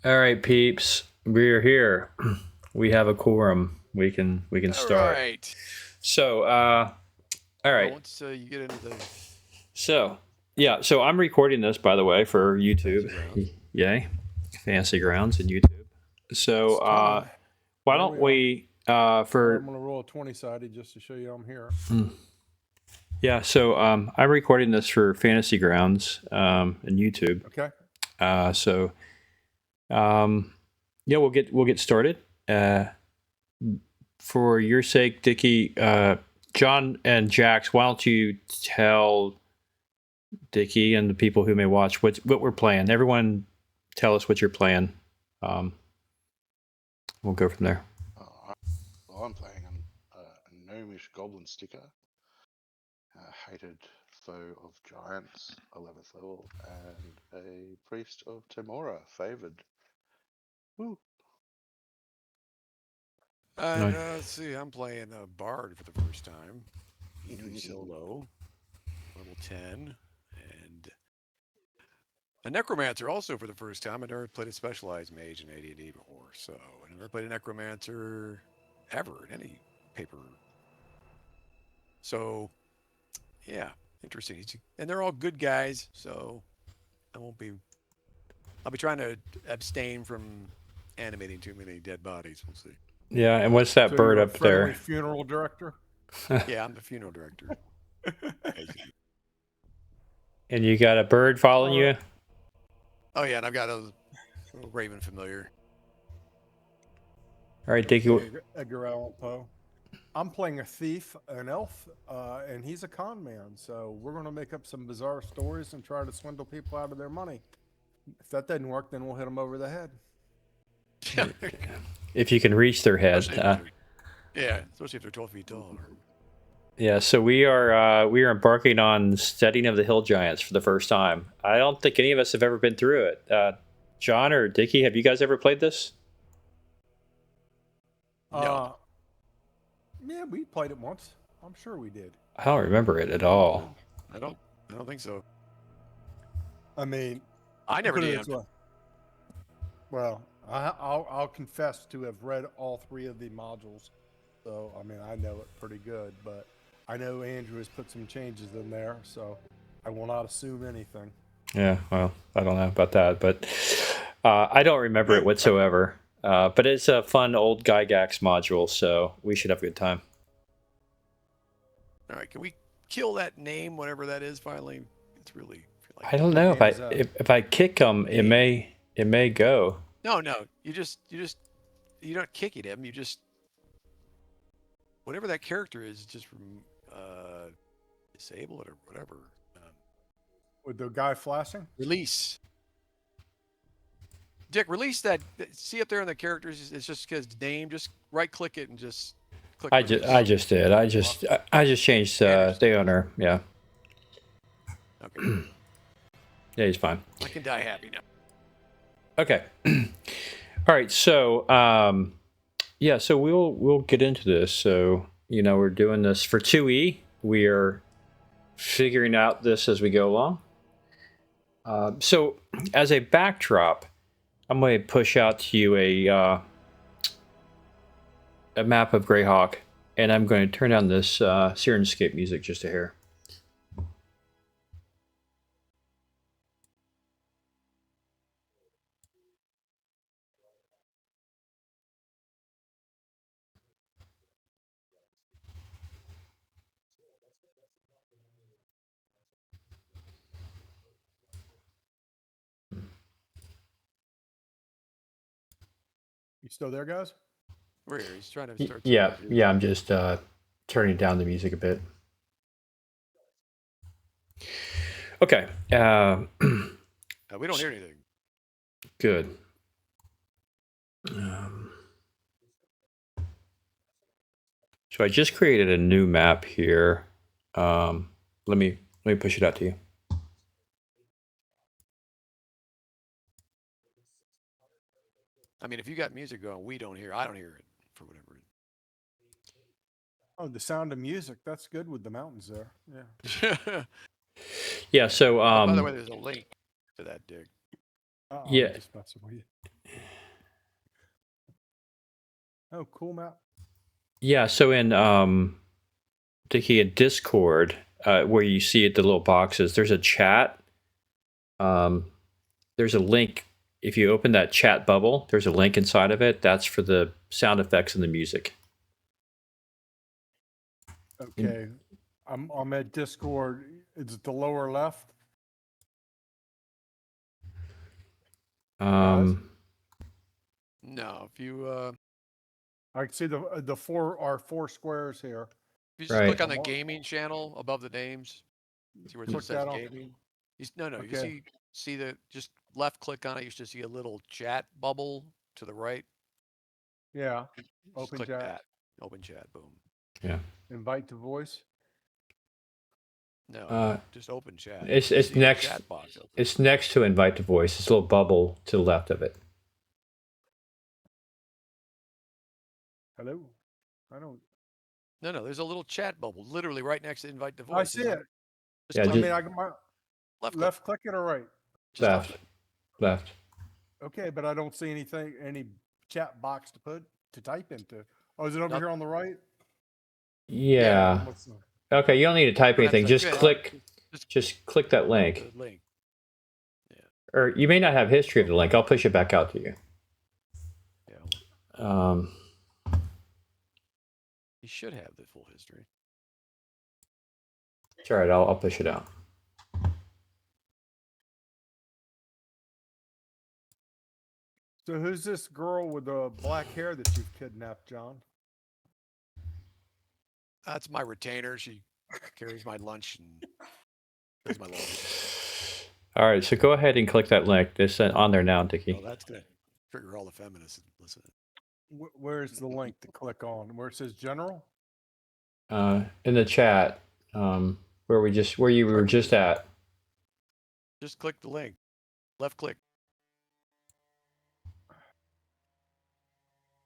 All right, peeps, we're here. We have a quorum. We can All start. right. So, all Well, right. once you get into the So, yeah. So I'm recording this, by the way, for fancy YouTube. grounds, Yay, fancy grounds in YouTube. So, It's 20. why There don't we are. we I'm for going to roll a 20-sided just to show you I'm here. yeah. So I'm recording this for Fantasy Grounds in YouTube. Okay. So yeah, we'll get started. For your sake, Dickie, John and Jax, why don't you tell Dickie and the people who may watch what we're playing? Everyone, tell us what you're playing. Um, we'll go from there. I'm playing a gnomish goblin sticker, a hated foe of giants, 11th level, and a priest of Temora, favored. Woo! and Nice. let's see. I'm playing a bard for the first time. Solo, level 10, and a necromancer also for the first time. I never played a specialized mage in AD&D before, so I never played a necromancer ever in any paper. So, yeah, interesting. And they're all good guys, so I'll be trying to abstain from animating too many dead bodies. We'll see. Yeah, and what's that So bird you're a up friendly there? funeral director? Yeah, I'm the funeral director. And you got a bird following you? Oh yeah, and I've got a little raven familiar. All right, Dickie. Okay, Edgar Allan Poe. I'm playing a thief, an elf, and he's a con man. So we're going to make up some bizarre stories and try to swindle people out of their money. If that doesn't work, then we'll hit them over the head. If you can reach their head. Yeah, especially if they're 12 feet tall. Yeah, so we are embarking on Steading of the Hill Giants for the first time. I don't think any of us have ever been through it. John or Dickie, have you guys ever played this? No. Yeah, we played it once. I'm sure we did. I don't remember it at all. I don't think so. I mean, I never put it did. this way. Well, I'll confess to have read all three of the modules, so I mean I know it pretty good. But I know Andrew has put some changes in there, so I will not assume anything. Yeah, well, I don't know about that, but I don't remember it whatsoever. But it's a fun old Gygax module, so we should have a good time. All right, can we kill that name, whatever that is? Finally, it's really. I don't know if I kick him, it may go. No, you don't kick at him. You just whatever that character is, just disable it or whatever. With the guy flashing? Release. Dick, release that. See up there in the characters. It's just his name. Just right click it and just click. I just did. I just changed the owner. Yeah. Okay. Yeah, he's fine. I can die happy now. Okay. All right. So yeah. So we'll get into this. So we're doing this for 2E. We are figuring out this as we go along. So as a backdrop, I'm going to push out to you a map of Greyhawk, and I'm going to turn down this Sirenscape music just a hair. You still there, guys? We're here. He's trying to start. Yeah. I'm just turning down the music a bit. Okay. We don't hear anything. Good. So I just created a new map here. Let me push it out to you. I mean, if you got music going, we don't hear. I don't hear it for whatever reason. Oh, the sound of music. That's good with the mountains there. Yeah. Yeah. So by the way, there's a link to that, Dick. Yeah. Just messing with you. Oh, cool map. Yeah, so in Dickie, in Discord, where you see the little boxes, there's a chat. There's a link. If you open that chat bubble, there's a link inside of it. That's for the sound effects and the music. Okay. I'm at Discord. It's the lower left. Um, No, if you I can see the four squares here. just Right. click on the I'm on- gaming channel above the names, see where it Click says that on. gaming. No, you Okay. see the just left click on it. You should see a little chat bubble to the right. Yeah. Just Open click chat. that. Open chat. Boom. yeah. Invite to voice. No, just open chat. It's You see a next. Chat box open. It's next to invite to voice. It's a little bubble to the left of it. Hello. I don't. No, there's a little chat bubble, literally right next to invite to voice. I see it. Just Yeah, click I mean, just- I can left click. left click it or right. Just Left. click. Left. Okay, but I don't see any chat box to type into. Oh, is it over Noth- here on the right? Yeah. What's the- Okay, you don't need to type Perhaps anything. I Just should. click. Just Just click that the link. link. Or you may not have history of the link. I'll push it back out to you. Yeah, you should have the full history. It's all right. I'll push it out. So who's this girl with the black hair that you've kidnapped, John? That's my retainer. She carries my lunch and does my laundry. All right. So go ahead and click that link. It's on there now, Dickie. Well, that's gonna trigger all the feminists listening. Where's the link to click on? Where it says general? In the chat, where you were just at. Just click the link. Left click.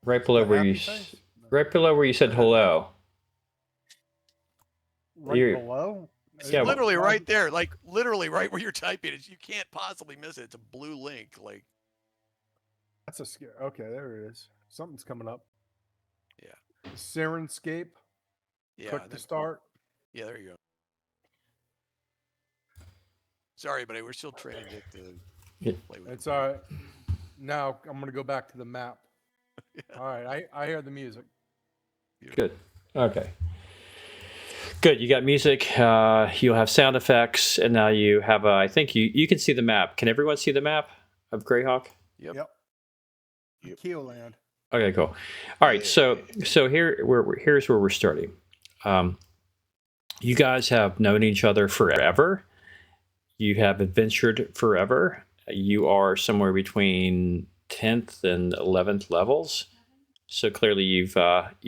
Right below The where you. happy face? Right below where you said hello. Right You're- below? It's Yeah, literally right there, like literally right where you're typing it. You can't possibly miss it. It's a blue link. Like That's a scare. Okay, there it is. Something's coming up. Yeah. Sirenscape. yeah, Click and to then- start. yeah, there you go. Sorry, but we're still training Dick to Yeah. play with. It's the all right. Now I'm gonna go back to the map. Yeah. All right, I hear the music. Good. Okay. Good. You got music. You'll have sound effects, and now you have. I think you can see the map. Can everyone see the map of Greyhawk? Yep. Yep. Keelland. Okay. Cool. All right. So here's where we're starting. You guys have known each other forever. You have adventured forever. You are somewhere between 10th and 11th levels. So clearly you've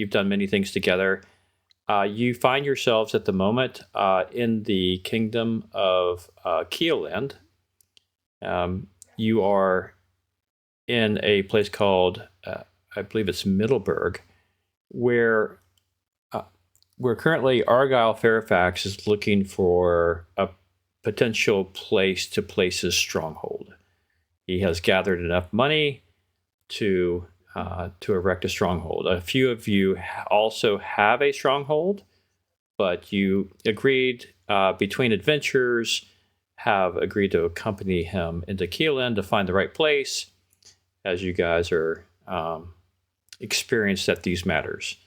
done many things together. You find yourselves at the moment in the kingdom of Keelland. You are in a place called, I believe it's Middleburg, where currently Argyle Fairfax is looking for a potential place to place his stronghold. He has gathered enough money to erect a stronghold. A few of you also have a stronghold, but you agreed between adventurers have agreed to accompany him into Keelan to find the right place, as you guys are experienced at these matters.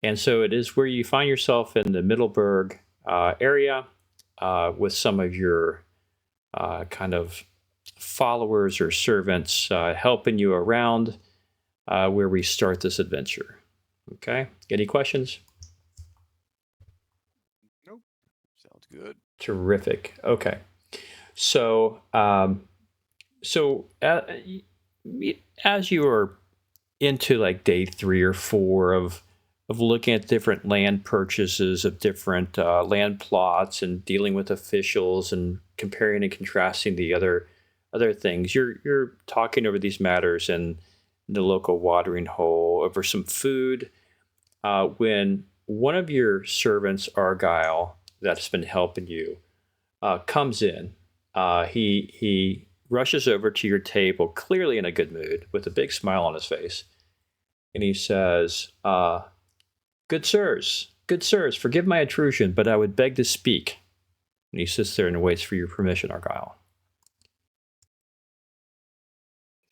And so it is where you find yourself in the Middleburg area with some of your kind of followers or servants helping you around where we start this adventure. Okay. Any questions? Sounds good. Terrific. Okay. So, as you are into like day 3 or 4 of looking at different land purchases of different land plots and dealing with officials and comparing and contrasting the other things, you're talking over these matters in the local watering hole over some food when one of your servants, Argyle, that's been helping you, comes in. He rushes over to your table, clearly in a good mood, with a big smile on his face. And he says, good sirs, forgive my intrusion, but I would beg to speak. And he sits there and waits for your permission, Argyle.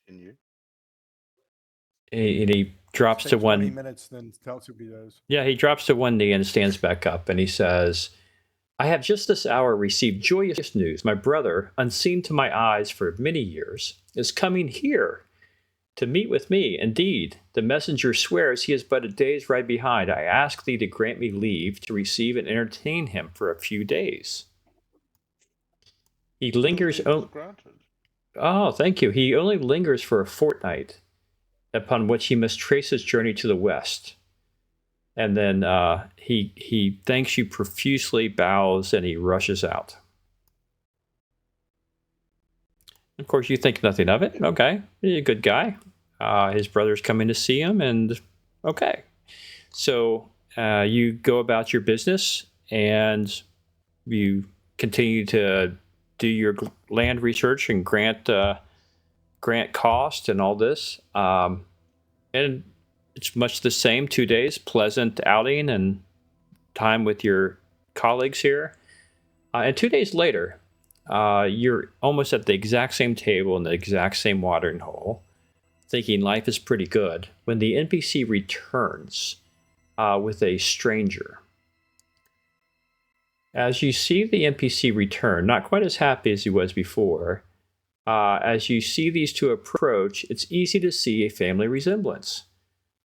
Continue. And he drops Take to 20 one. minutes, then tell Torpedoes. Yeah, he drops to one knee and stands back up, and he says, I have just this hour received joyous news. My brother, unseen to my eyes for many years, is coming here to meet with me. Indeed, the messenger swears he is but a day's ride behind. I ask thee to grant me leave to receive and entertain him for a few days. He lingers. Leave is granted. Oh, thank you. He only lingers for a fortnight, upon which he must trace his journey to the west. And then he thanks you profusely, bows, and he rushes out. Of course, you think nothing of it. Okay, he's a good guy. His brother's coming to see him, and okay. So you go about your business, and you continue to do your land research and grant cost and all this. And it's much the same, 2 days, pleasant outing and time with your colleagues here. And 2 days later, you're almost at the exact same table in the exact same watering hole, thinking life is pretty good, when the NPC returns with a stranger. As you see the NPC return, not quite as happy as he was before, as you see these two approach, it's easy to see a family resemblance.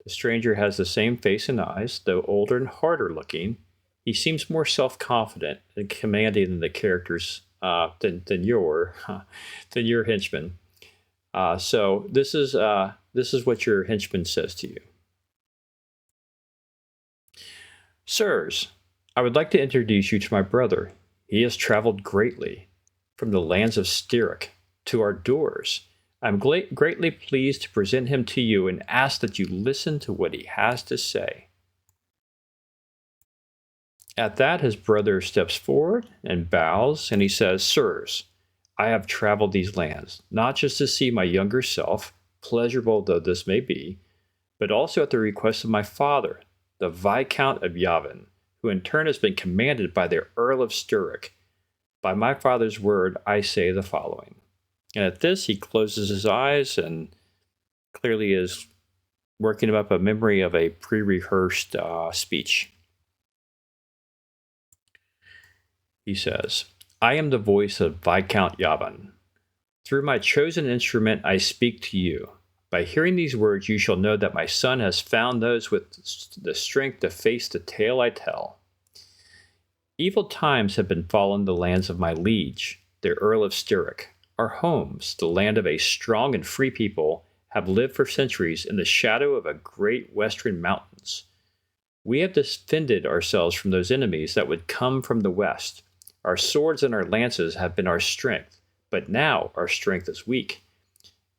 The stranger has the same face and eyes, though older and harder looking. He seems more self-confident and commanding than the characters than your henchman. So this is what your henchman says to you. Sirs, I would like to introduce you to my brother. He has traveled greatly from the lands of Styric to our doors. I'm greatly pleased to present him to you and ask that you listen to what he has to say. At that, his brother steps forward and bows, and he says, Sirs, I have traveled these lands, not just to see my younger self, pleasurable though this may be, but also at the request of my father, the Viscount of Yavin, who in turn has been commanded by the Earl of Styric. By my father's word, I say the following. And at this, he closes his eyes and clearly is working up a memory of a pre-rehearsed speech. He says, I am the voice of Viscount Yavin. Through my chosen instrument, I speak to you. By hearing these words, you shall know that my son has found those with the strength to face the tale I tell. Evil times have befallen the lands of my liege, the Earl of Styric. Our homes, the land of a strong and free people, have lived for centuries in the shadow of a great western mountains. We have defended ourselves from those enemies that would come from the west. Our swords and our lances have been our strength, but now our strength is weak.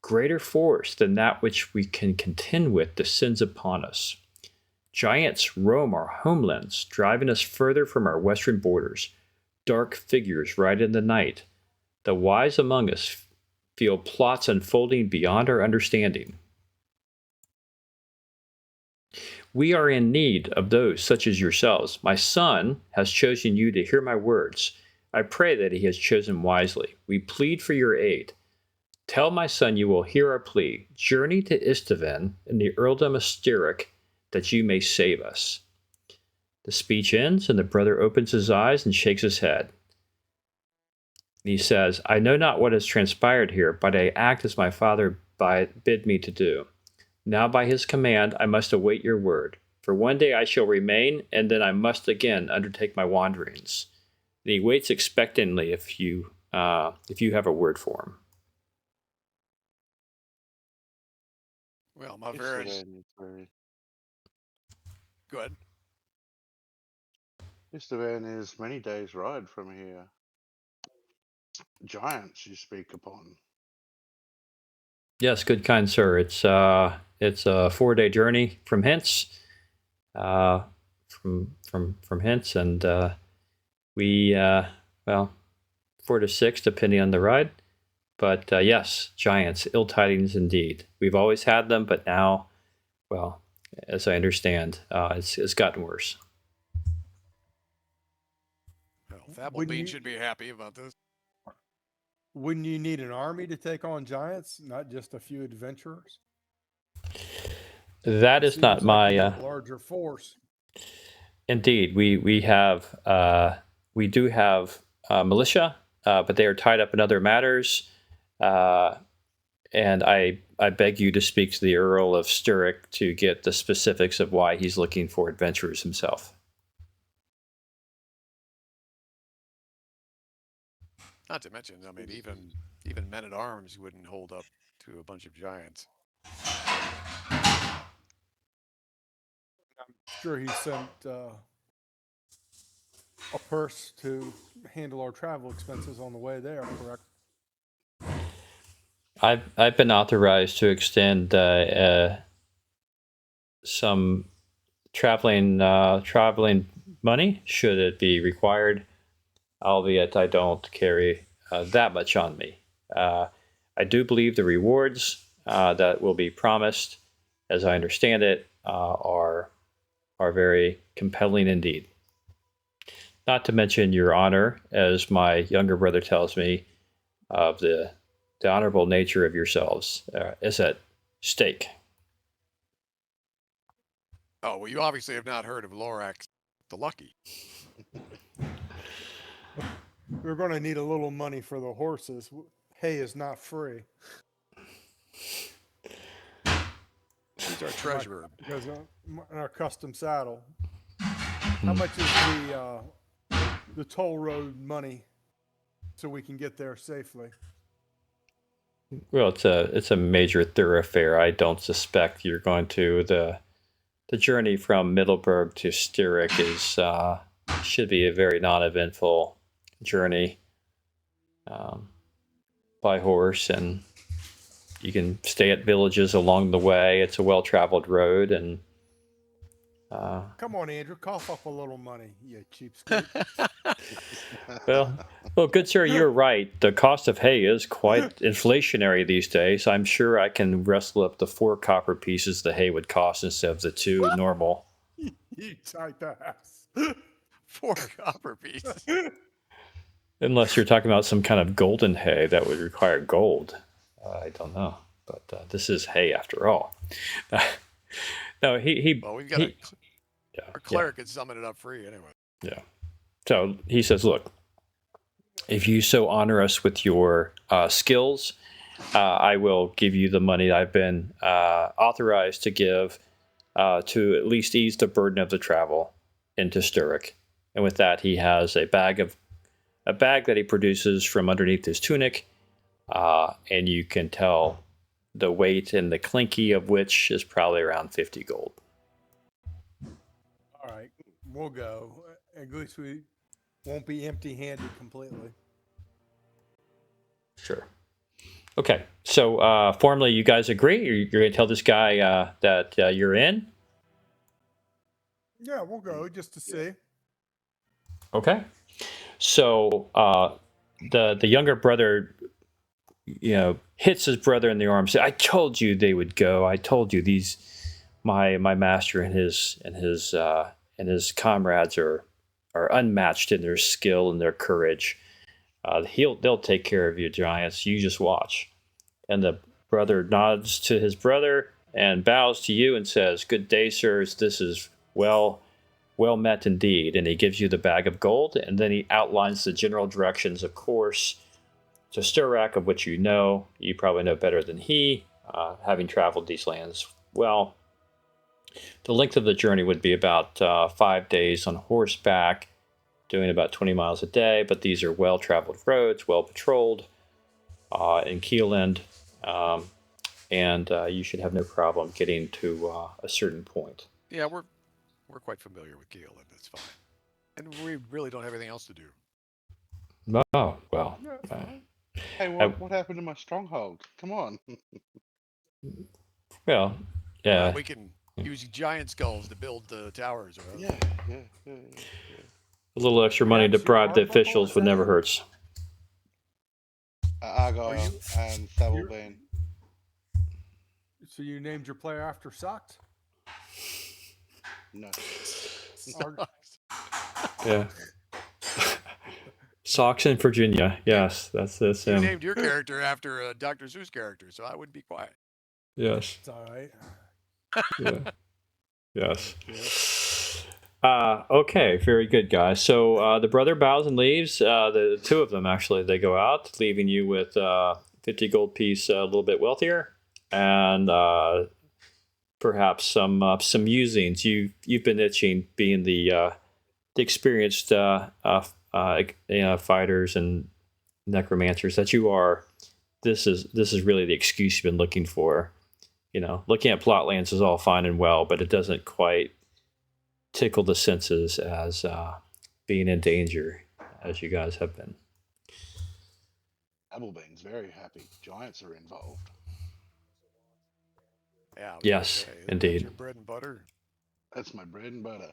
Greater force than that which we can contend with descends upon us. Giants roam our homelands, driving us further from our western borders. Dark figures ride in the night. The wise among us feel plots unfolding beyond our understanding. We are in need of those such as yourselves. My son has chosen you to hear my words. I pray that he has chosen wisely. We plead for your aid. Tell my son you will hear our plea. Journey to Istavan in the earldom of Styric, that you may save us. The speech ends, and the brother opens his eyes and shakes his head. He says, I know not what has transpired here, but I act as my father bid me to do. Now by his command I must await your word. For one day I shall remain, and then I must again undertake my wanderings. And he waits expectantly if you have a word for him. Well, Malvera's Istavan good. Istavan is many days' ride from here. Giants you speak upon. Yes, good kind sir. It's a 4-day journey from hence. From hence, and we 4 to 6 depending on the ride. But yes, giants, ill tidings indeed. We've always had them, but now, well, as I understand. It's gotten worse. Well, Fable Wouldn't Bean you- should be happy about this. Wouldn't you need an army to take on giants, not just a few adventurers? That is Seems not like my. you need a larger force. Indeed, we have we do have militia, but they are tied up in other matters. And I beg you to speak to the Earl of Sturrock to get the specifics of why he's looking for adventurers himself. Not to mention, I mean, even men at arms wouldn't hold up to a bunch of giants. I'm sure he sent a purse to handle our travel expenses on the way there, correct? I've been authorized to extend some traveling money should it be required, albeit I don't carry that much on me. I do believe the rewards that will be promised, as I understand it, are very compelling indeed. Not to mention your honor, as my younger brother tells me, of the honorable nature of yourselves is at stake. Oh, well, you obviously have not heard of Lorax the Lucky. We're going to need a little money for the horses. Hay is not free. He's our treasurer. Because in our custom saddle. How much is the toll road money so we can get there safely? Well, it's a major thoroughfare. I don't suspect you're going to the journey from Middleburg to Sturrock is should be a very non-eventful journey by horse, and you can stay at villages along the way. It's a well-traveled road, and Come on, Andrew, cough up a little money, you cheapskate. well, good sir, you're right. The cost of hay is quite inflationary these days. I'm sure I can wrestle up the 4 copper pieces the hay would cost instead of the 2 normal. You tight ass. 4 copper pieces. Unless you're talking about some kind of golden hay that would require gold. I don't know. But this is hay after all. No, he Well, we've got our yeah. cleric can summon it up free anyway. Yeah. So he says, look, if you so honor us with your skills, I will give you the money I've been authorized to give to at least ease the burden of the travel into Sturrock. And with that, he has a bag that he produces from underneath his tunic, and you can tell the weight and the clinky of which is probably around 50 gold. All right, we'll go. At least we won't be empty-handed completely. Sure. Okay, so formally, you guys agree? You're going to tell this guy that you're in? Yeah, we'll go just to see. Okay. So the younger brother, hits his brother in the arm. Say, "I told you they would go. I told you my master and his comrades are unmatched in their skill and their courage. They'll take care of you, giants. You just watch." And the brother nods to his brother and bows to you and says, "Good day, sirs. This is well met indeed." And he gives you the bag of gold, and then he outlines the general directions, of course, to Sturrock, of which you probably know better than he, having traveled these lands well. The length of the journey would be about 5 days on horseback, doing about 20 miles a day, but these are well-traveled roads, well-patrolled in Keeland, and you should have no problem getting to a certain point. Yeah, we're quite familiar with Keeland. That's fine. And we really don't have anything else to do. Oh, well. Yeah, it's fine. Hey, what happened to my stronghold? Come on. Well, yeah. We can use giant skulls to build the towers. Right? Yeah. A little extra money to bribe the officials would never hurts. Argyle and Savilbane. So you named your player after Socks? No. Our- Yeah. Socks in Virginia. Yes, that's this. You named your character after a Dr. Seuss character, so I would be quiet. Yes. It's all right. Yeah. Yes. Okay, very good, guys. So the brother bows and leaves. The two of them, actually, they go out, leaving you with 50 gold piece, a little bit wealthier, and perhaps some musings. You've been itching, being the experienced fighters and necromancers that you are. This is really the excuse you've been looking for. Looking at plotlands is all fine and well, but it doesn't quite tickle the senses as being in danger, as you guys have been. Applebean's very happy. Giants are involved. Yeah. I was Yes, gonna say, isn't that indeed. your bread and butter. That's my bread and butter.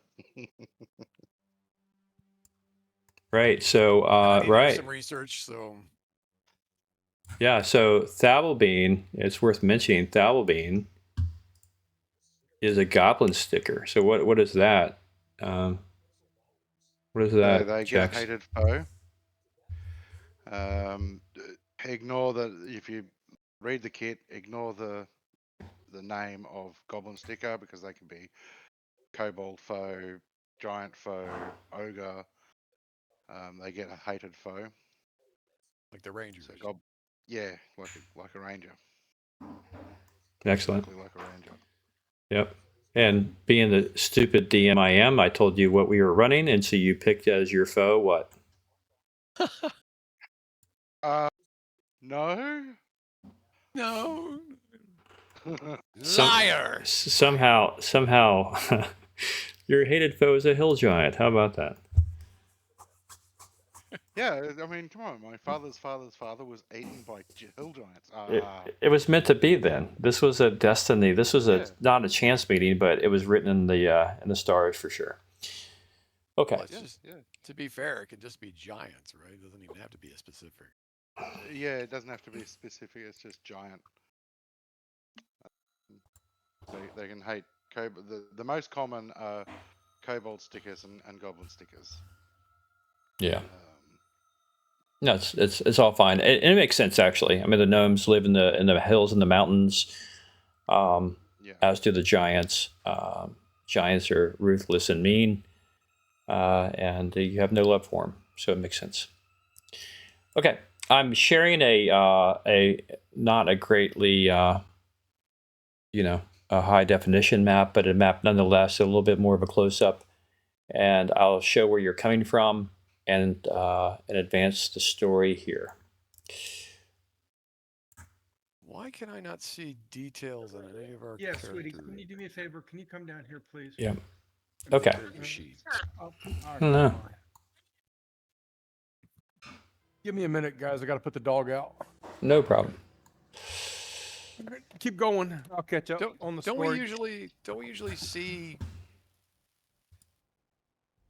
Right. So I need to do right. some research. So Yeah. So Thabalbean, it's worth mentioning. Thabalbean is a goblin sticker. So what is that? What is that? They get a Jax? hated foe. Ignore the if you read the kit, ignore the name of goblin sticker because they can be kobold foe, giant foe, ogre. They get a hated foe. like the Rangers. So yeah, like a ranger. Excellent. Exactly like a ranger. Yep. And being the stupid DM I am, I told you what we were running, and so you picked as your foe what? No. No. Some- Liar. Somehow, your hated foe is a hill giant. How about that? Yeah, I mean, come on. My father's father was eaten by hill giants. It was meant to be. Then this was a destiny. This was Yeah. not a chance meeting, but it was written in the stars for sure. Okay. Well, it's just, to be fair, it could just be giants, right? It doesn't even have to be a specific. Yeah, it doesn't have to be specific. It's just giant. They can hate the most common are kobold stickers and goblin stickers. Yeah. No, it's all fine. It makes sense actually. I mean, the gnomes live in the hills and the mountains, as do the giants. Giants are ruthless and mean, and you have no love for them, so it makes sense. Okay, I'm sharing a not a greatly a high definition map, but a map nonetheless, a little bit more of a close up, and I'll show where you're coming from and advance the story here. Why can I not see details on any of our Yeah, characters? sweetie, can you do me a favor? Can you come down here, please? Yeah. Okay. Character sheet. All right, No. fine. Give me a minute, guys. I got to put the dog out. No problem. All right, keep going. I'll catch up on the Don't story. we usually see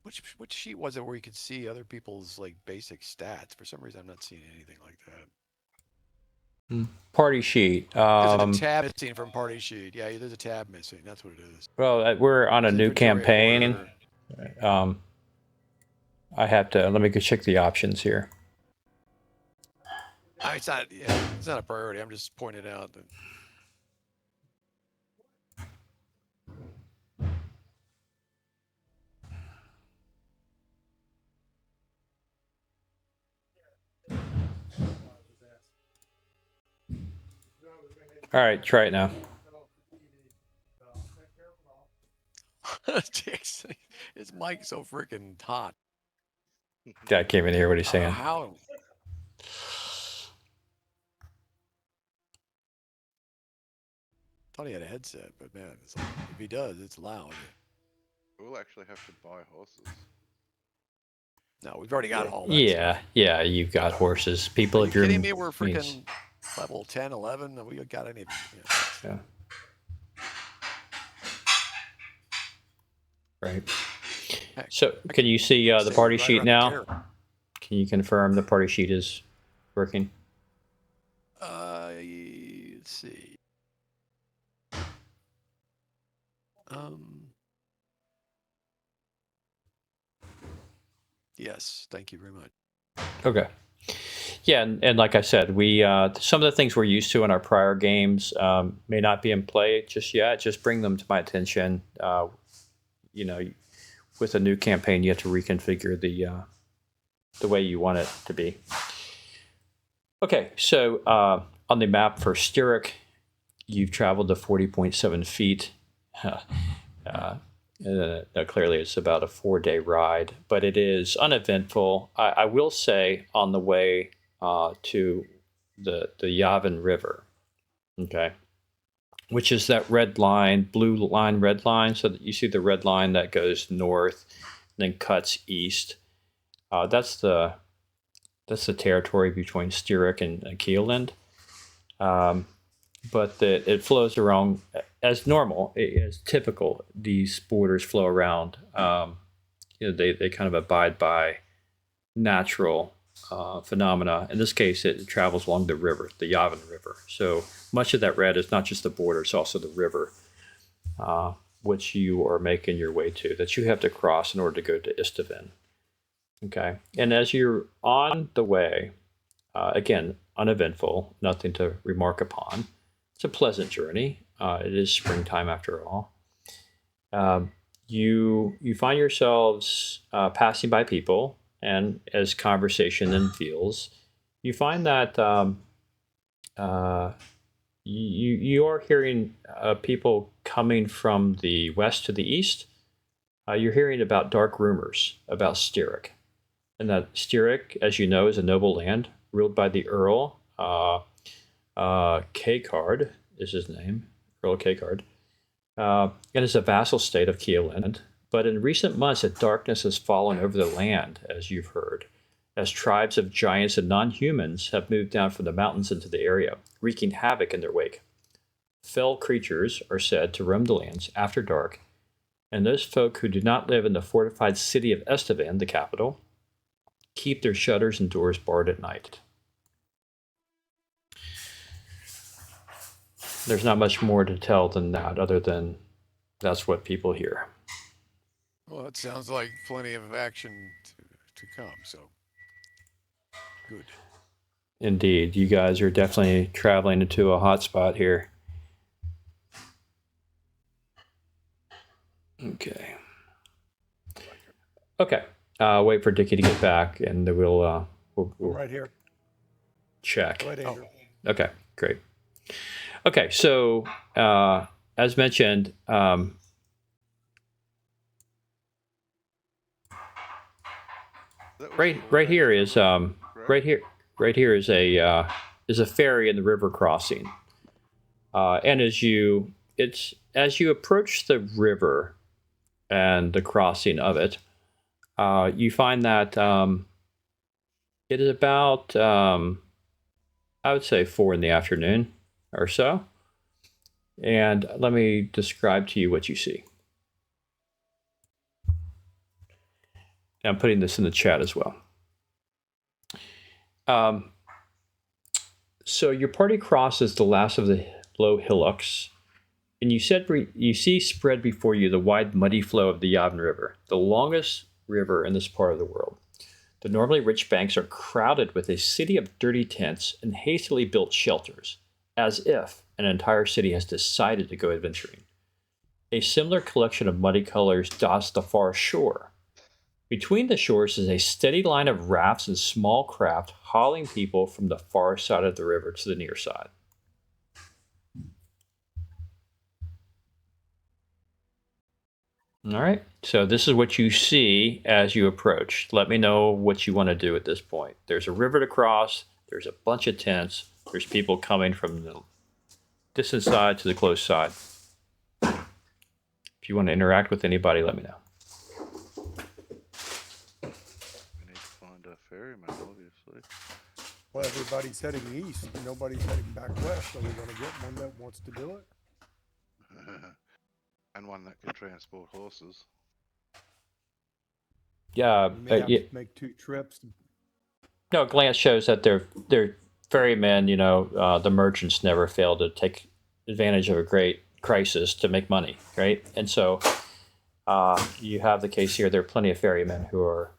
which sheet was it where you could see other people's like basic stats? For some reason, I'm not seeing anything like that. Party sheet. There's a tab missing from party sheet. Yeah, there's a tab missing. That's what it is. Well, we're on a It's new inventory campaign. order. I have to let me go check the options here. It's not. Yeah, it's not a priority. I'm just pointing out that. All right, try it now. His mic's so freaking hot. I can't even hear what he's saying. How? Thought he had a headset, but man, it's like, if he does, it's loud. We'll actually have to buy horses. No, we've already got all that. Yeah, you've got horses. People Are of you your kidding me? We're means. freaking level 10, 11. We got anything. Yeah. Right. Heck, So, can you see the Stay party right sheet around now? here. Can you confirm the party sheet is working? Let's see. Yes, thank you very much. Okay. Yeah, and like I said, we some of the things we're used to in our prior games may not be in play just yet. Just bring them to my attention. You know, with a new campaign, you have to reconfigure the way you want it to be. Okay, so on the map for Styric, you've traveled to 40.7 feet. Clearly, it's about a 4-day ride, but it is uneventful. I will say on the way to the Yavin River, okay, which is that red line, blue line, red line. So that you see the red line that goes north, and then cuts east. That's the territory between Styric and Keeland. But it flows around as normal, as typical. These borders flow around. They kind of abide by natural phenomena. In this case, it travels along the river, the Yavin River. So much of that red is not just the border; it's also the river, which you are making your way to, that you have to cross in order to go to Istavin. Okay, and as you're on the way, again, uneventful, nothing to remark upon. It's a pleasant journey. It is springtime after all. You find yourselves passing by people, and as conversation unveils, you find that you are hearing people coming from the west to the east. You're hearing about dark rumors about Styric, and that Styric, as you know, is a noble land ruled by the Earl. Kcard is his name, Earl Kcard, and is a vassal state of Keeland. But in recent months, a darkness has fallen over the land, as you've heard, as tribes of giants and non-humans have moved down from the mountains into the area, wreaking havoc in their wake. Fell creatures are said to roam the lands after dark, and those folk who do not live in the fortified city of Estevan, the capital, keep their shutters and doors barred at night. There's not much more to tell than that, other than that's what people hear. Well, it sounds like plenty of action to come, so good. Indeed, you guys are definitely traveling into a hot spot here. Okay. Okay. Wait for Dickie to get back, and then we'll Right here. check. Go ahead, Andrew. Okay, great. Okay, so as mentioned, right here is a ferry in the river crossing, and as you approach the river and the crossing of it, you find that it is about I would say 4 in the afternoon or so. And let me describe to you what you see. I'm putting this in the chat as well. So your party crosses the last of the low hillocks, and you see spread before you the wide, muddy flow of the Yavin River, the longest river in this part of the world. The normally rich banks are crowded with a city of dirty tents and hastily built shelters, as if an entire city has decided to go adventuring. A similar collection of muddy colors dots the far shore. Between the shores is a steady line of rafts and small craft hauling people from the far side of the river to the near side. All right, so this is what you see as you approach. Let me know what you want to do at this point. There's a river to cross, there's a bunch of tents, there's people coming from the distant side to the close side. If you want to interact with anybody, let me know. We need to find a ferryman, obviously. Well, everybody's heading east. Nobody's heading back west. Are we going to get one that wants to do it? And one that can transport horses. Yeah, We may have to make 2 trips. no, glance shows that they're ferrymen. You know, the merchants never fail to take advantage of a great crisis to make money, right? And so you have the case here. There are plenty of ferrymen who are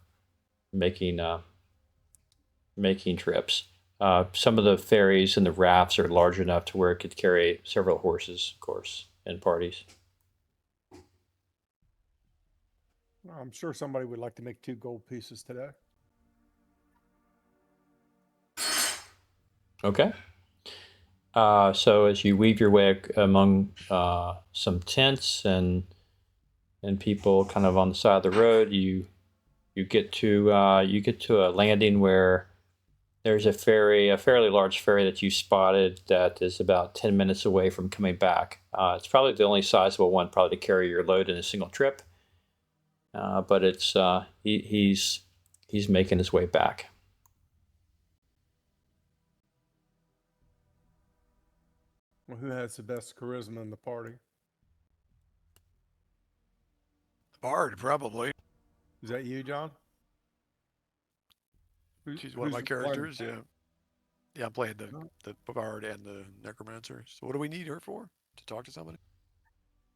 making making trips. Some of the ferries and the rafts are large enough to where it could carry several horses, of course, in parties. I'm sure somebody would like to make 2 gold pieces today. Okay. So as you weave your way among some tents and people kind of on the side of the road, you get to a landing where there's a ferry, a fairly large ferry that you spotted that is about 10 minutes away from coming back. It's probably the only sizable one probably to carry your load in a single trip. But it's he's making his way back. Well, who has the best charisma in the party? Bard, probably. Is that you, John? She's one of my Who's playing? characters. Yeah. Yeah, I'm playing the Bard and the Necromancer. So what do we need her for? To talk to somebody?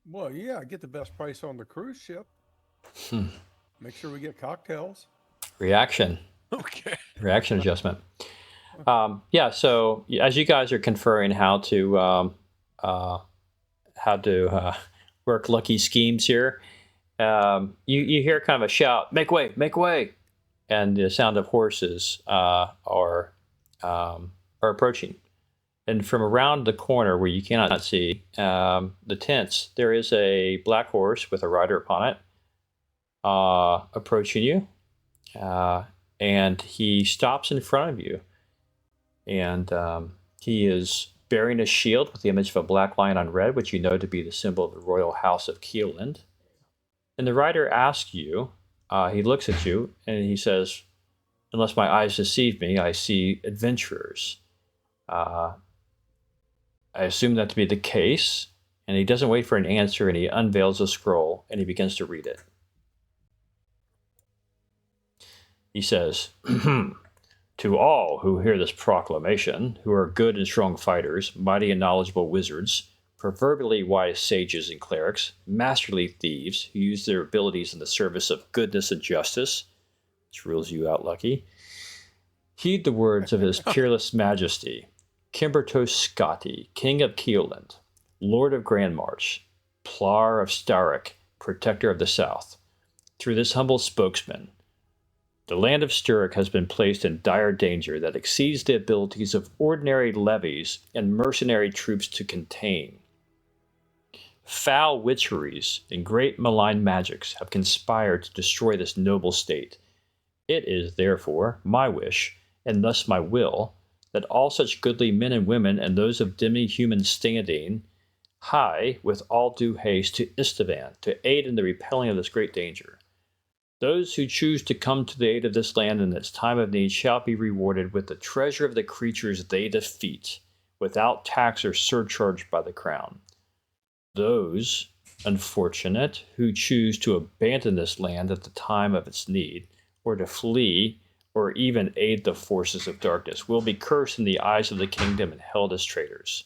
Well, yeah, get the best price on the cruise ship. Make sure we get cocktails. Reaction adjustment. Yeah. So as you guys are conferring how to work lucky schemes here, you hear kind of a shout, "Make way! Make way!" and the sound of horses are approaching. And from around the corner where you cannot see the tents, there is a black horse with a rider upon it approaching you. And he stops in front of you. And he is bearing a shield with the image of a black lion on red, which you know to be the symbol of the royal house of Keeland. And the rider asks you, he looks at you, and he says, "Unless my eyes deceive me, I see adventurers." I assume that to be the case, and he doesn't wait for an answer, and he unveils a scroll, and he begins to read it. He says, "To all who hear this proclamation, who are good and strong fighters, mighty and knowledgeable wizards, proverbially wise sages and clerics, masterly thieves who use their abilities in the service of goodness and justice," which rules you out, Lucky, "heed the words of his peerless majesty, Kimbertos Scotti, King of Keeland, Lord of Grandmarch, Plar of Starrick, Protector of the South. Through this humble spokesman, the land of Sturrock has been placed in dire danger that exceeds the abilities of ordinary levies and mercenary troops to contain. Foul witcheries and great malign magics have conspired to destroy this noble state. It is, therefore, my wish, and thus my will, that all such goodly men and women and those of demi-human standing hie with all due haste to Istvan to aid in the repelling of this great danger. Those who choose to come to the aid of this land in its time of need shall be rewarded with the treasure of the creatures they defeat, without tax or surcharge by the crown. Those, unfortunate, who choose to abandon this land at the time of its need, or to flee, or even aid the forces of darkness, will be cursed in the eyes of the kingdom and held as traitors.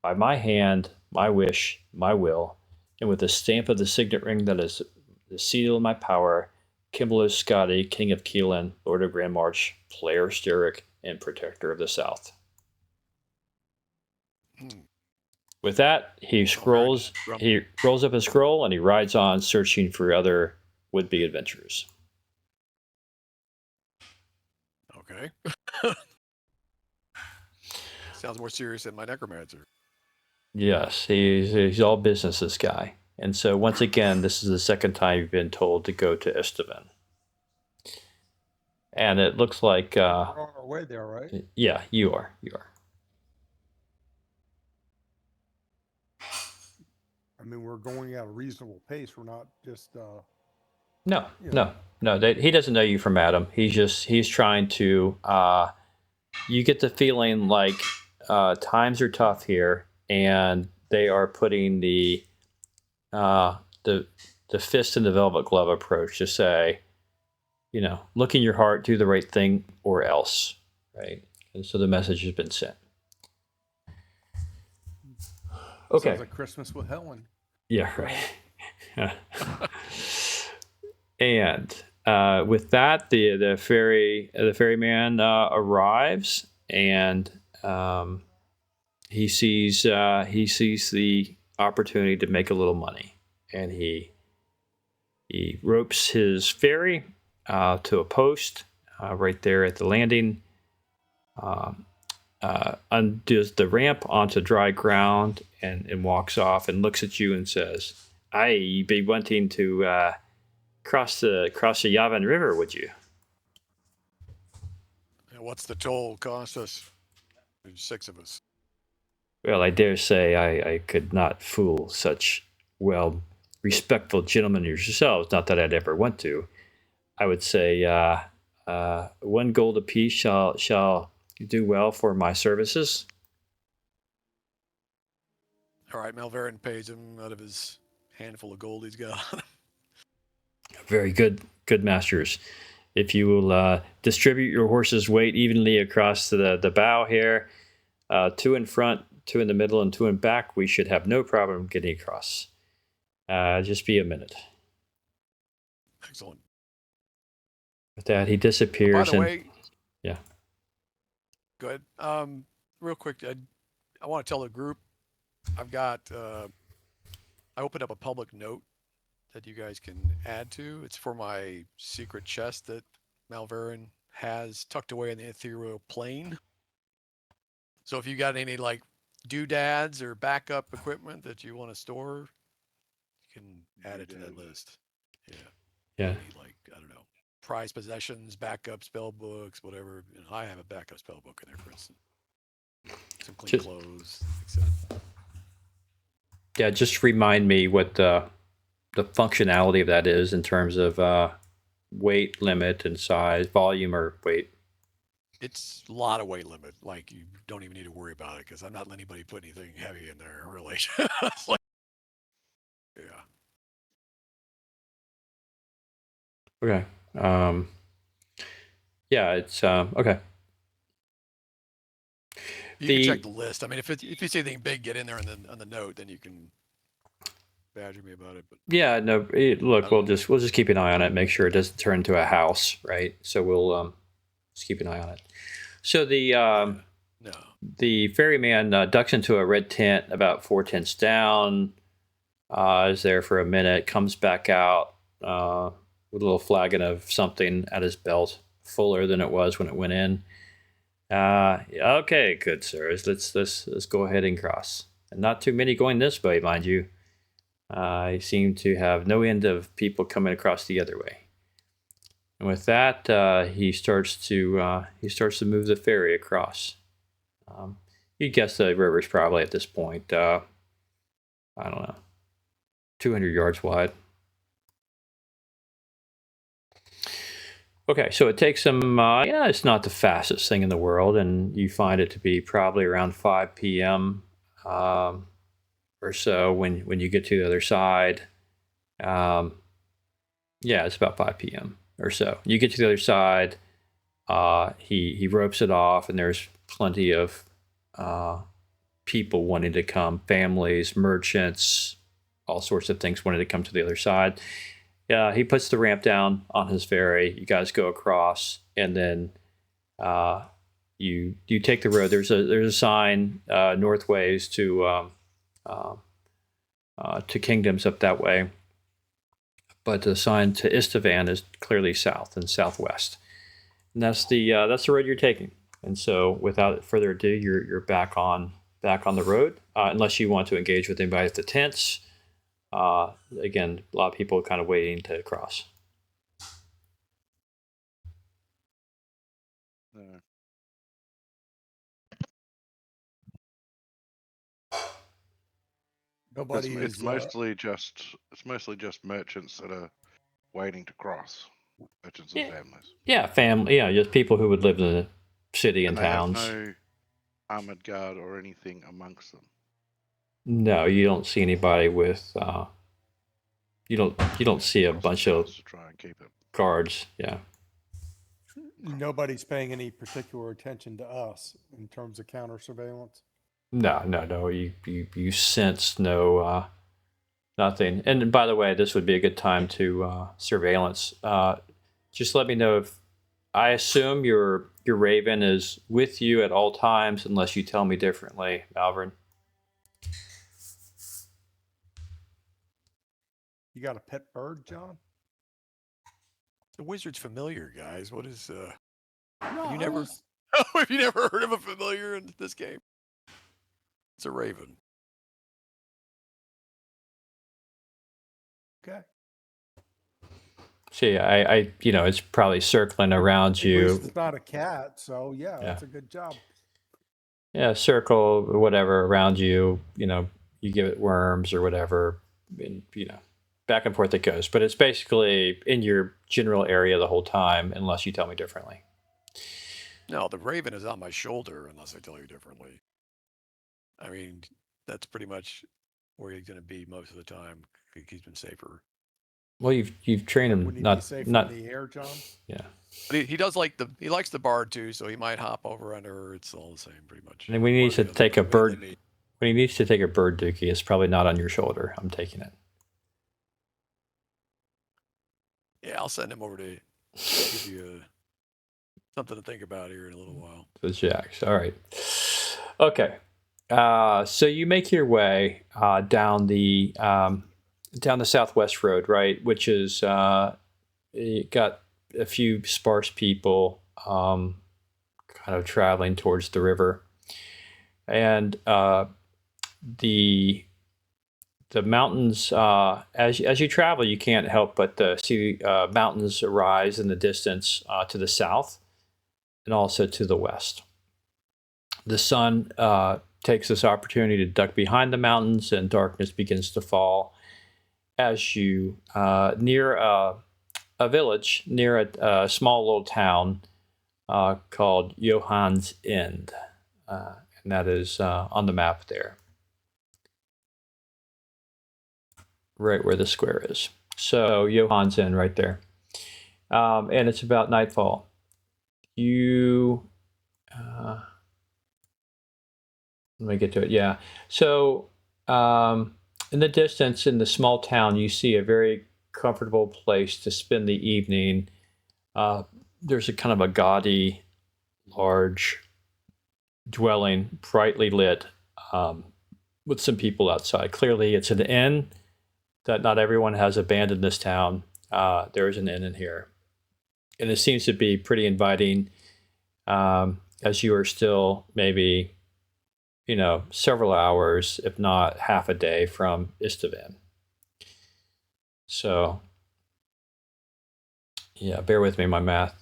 By my hand, my wish, my will, and with the stamp of the signet ring that is the seal of my power, Kimberlos Scotti, King of Keelan, Lord of Grandmarch, Player of Sturrock, and Protector of the South." With that, he rolls up a scroll and he rides on, searching for other would-be adventurers. Okay. Sounds more serious than my Necromancer. Yes, he's all business, this guy. And so once again, this is the second time you've been told to go to Istvan. And it looks like... We're on our way there, right? Yeah, you are. I mean, we're going at a reasonable pace. We're not just... No. He doesn't know you from Adam. He's trying to... you get the feeling like times are tough here, and they are putting the fist in the velvet glove approach to say, look in your heart, do the right thing, or else, right? And so the message has been sent. Okay. Sounds like Christmas with Helen. Yeah, right. And with that, the ferryman arrives, and he sees the opportunity to make a little money, and he ropes his ferry to a post right there at the landing, undoes the ramp onto dry ground, and walks off and looks at you and says, "I be wanting to cross the Yavan River, would you?" And what's the toll cost us? There's 6 of us. Well, I dare say I could not fool such respectful gentlemen as yourselves. Not that I'd ever want to. I would say 1 gold apiece shall do well for my services. All right, Malverin pays him out of his handful of gold he's got. Very good, masters. If you will distribute your horse's weight evenly across the bow here, 2 in front, 2 in the middle, and 2 in back, we should have no problem getting across. Just be a minute. Excellent. With that, he disappears. By the way, yeah. Go ahead. Real quick, I want to tell the group I've got. I opened up a public note that you guys can add to. It's for my secret chest that Malverin has tucked away in the ethereal plane. So if you got any like doodads or backup equipment that you want to store, you can add it to that list. Yeah. Yeah. Any, like, I don't know, prized possessions, backup spell books, whatever. You know, I have a backup spell book in there, for instance. Some clean clothes, etc. Yeah, just remind me what the functionality of that is in terms of weight limit and size, volume or weight. It's a lot of weight limit. Like, you don't even need to worry about it because I'm not letting anybody put anything heavy in there, really. Like, yeah. Okay. Yeah, it's okay. You can check the list. I mean, if you see anything big, get in there on the note, then you can badger me about it. But yeah, no. Look, we'll just keep an eye on it. Make sure it doesn't turn into a house, right? So we'll just keep an eye on it. So the ferryman ducks into a red tent about 4 tents down. Is there for a minute. Comes back out with a little flagon of something at his belt, fuller than it was when it went in. Okay, good sirs. Let's go ahead and cross. And not too many going this way, mind you. I seem to have no end of people coming across the other way. And with that, he starts to move the ferry across. You'd guess the river's probably at this point, I don't know, 200 yards wide. Okay, so it takes him, it's not the fastest thing in the world, and you find it to be probably around 5 p.m. Or so when you get to the other side. Yeah, it's about 5 p.m. or so. You get to the other side, he ropes it off, and there's plenty of people wanting to come, families, merchants, all sorts of things wanting to come to the other side. He puts the ramp down on his ferry. You guys go across, and then you take the road. There's a sign northways to Kingdoms up that way, but the sign to Istvan is clearly south and southwest, and that's the road you're taking. And so, without further ado, you're back on the road, unless you want to engage with anybody at the tents. Again, a lot of people kind of waiting to cross. Nobody It's is. mostly just merchants that are waiting to cross. Merchants and families. Yeah, family. Yeah, just people who would live in the city and towns. Have no armored guard or anything amongst them. No, you don't see anybody with. You don't see a bunch of to try and keep it. guards. Yeah. Nobody's paying any particular attention to us in terms of counter surveillance. No. You sense no nothing. And by the way, this would be a good time to surveillance. just let me know if I assume your raven is with you at all times, unless you tell me differently, Malvern. You got a pet bird, John? The wizard's familiar, guys. What is No, you I never was- have you never heard of a familiar in this game? It's a raven. Okay. See, I it's probably circling around At you. least it's not a cat, so yeah, Yeah. that's a good job. Yeah, circle or whatever around you. You give it worms or whatever, and back and forth it goes. But it's basically in your general area the whole time, unless you tell me differently. No, the raven is on my shoulder, unless I tell you differently. I mean, that's pretty much where he's going to be most of the time. He's been safer. Well, you've trained him Wouldn't he be not safe not in the air, John? yeah. But he does like he likes the bard too, so he might hop over under her. It's all the same, pretty much. And when he One or needs to the other, take a depending on bird, the need. when he needs to take a bird dookie, it's probably not on your shoulder. I'm taking it. Yeah, I'll send him over to give you something to think about here in a little while. The jacks. All right. Okay. So you make your way down the southwest road, right? Which is you got a few sparse people kind of traveling towards the river, and the mountains. As you travel, you can't help but see mountains arise in the distance to the south and also to the west. The sun takes this opportunity to duck behind the mountains, and darkness begins to fall as you near a village, near a small little town called Johann's End, and that is on the map there, right where the square is. So Johann's End, right there, and it's about nightfall. You. Let me get to it. Yeah. So, in the distance, in the small town, you see a very comfortable place to spend the evening. There's a kind of a gaudy, large dwelling, brightly lit, with some people outside. Clearly, it's an inn that not everyone has abandoned this town. There is an inn in here, and it seems to be pretty inviting. As you are still maybe several hours, if not half a day from Istvan. So, yeah, bear with me, my math,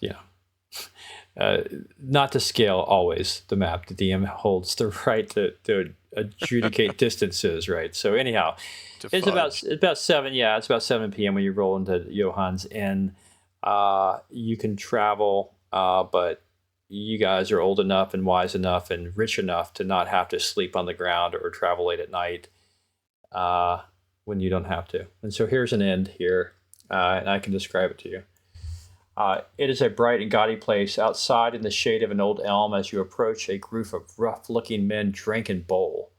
not to scale always the map. The DM holds the right to adjudicate distances, right? So anyhow, it's about 7, it's about 7 p.m. when you roll into Johann's Inn. You can travel, but you guys are old enough and wise enough and rich enough to not have to sleep on the ground or travel late at night when you don't have to. And so here's an end here, and I can describe it to you. It is a bright and gaudy place. Outside in the shade of an old elm, as you approach, a group of rough-looking men drink and bowl.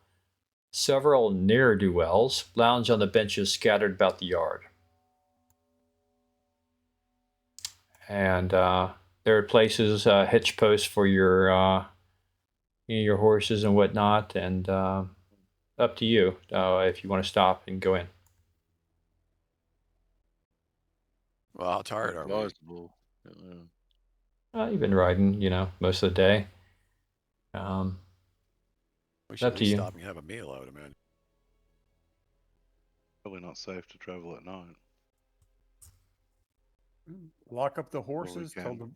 Several ne'er-do-wells lounge on the benches scattered about the yard. And there are places, hitch posts for your horses and whatnot, and up to you if you want to stop and go in. Well, how tired are we? Advisable. You've been riding, most of the day. We should Up at to least you. stop and have a meal, I would imagine. Probably not safe to travel at night. Lock up the horses. Tell can. them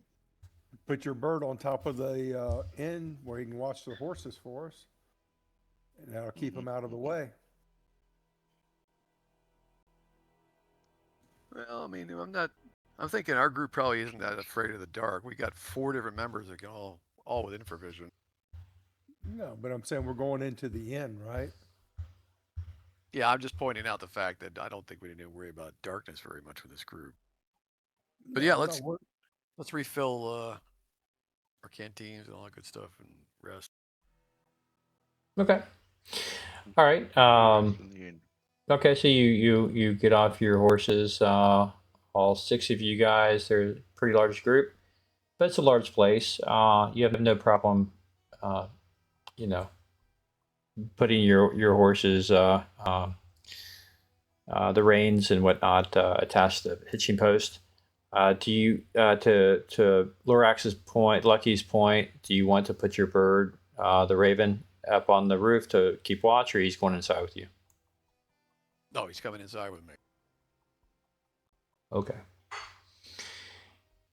put your bird on top of the inn where you can watch the horses for us, and that'll keep them out of the way. Well, I mean, I'm thinking our group probably isn't that afraid of the dark. We got 4 different members that can all with infravision. No, but I'm saying we're going into the inn, right? Yeah, I'm just pointing out the fact that I don't think we need to worry about darkness very much with this group. But yeah, let's refill our canteens and all that good stuff and rest. Okay. All right. Okay, so you get off your horses all 6 of you guys. They're a pretty large group, but it's a large place. You have no problem, you know, putting your horses, the reins and whatnot, attached to the hitching post. Do you, to Lorax's point, Lucky's point, do you want to put your bird, the raven, up on the roof to keep watch, or he's going inside with you? No, he's coming inside with me. Okay.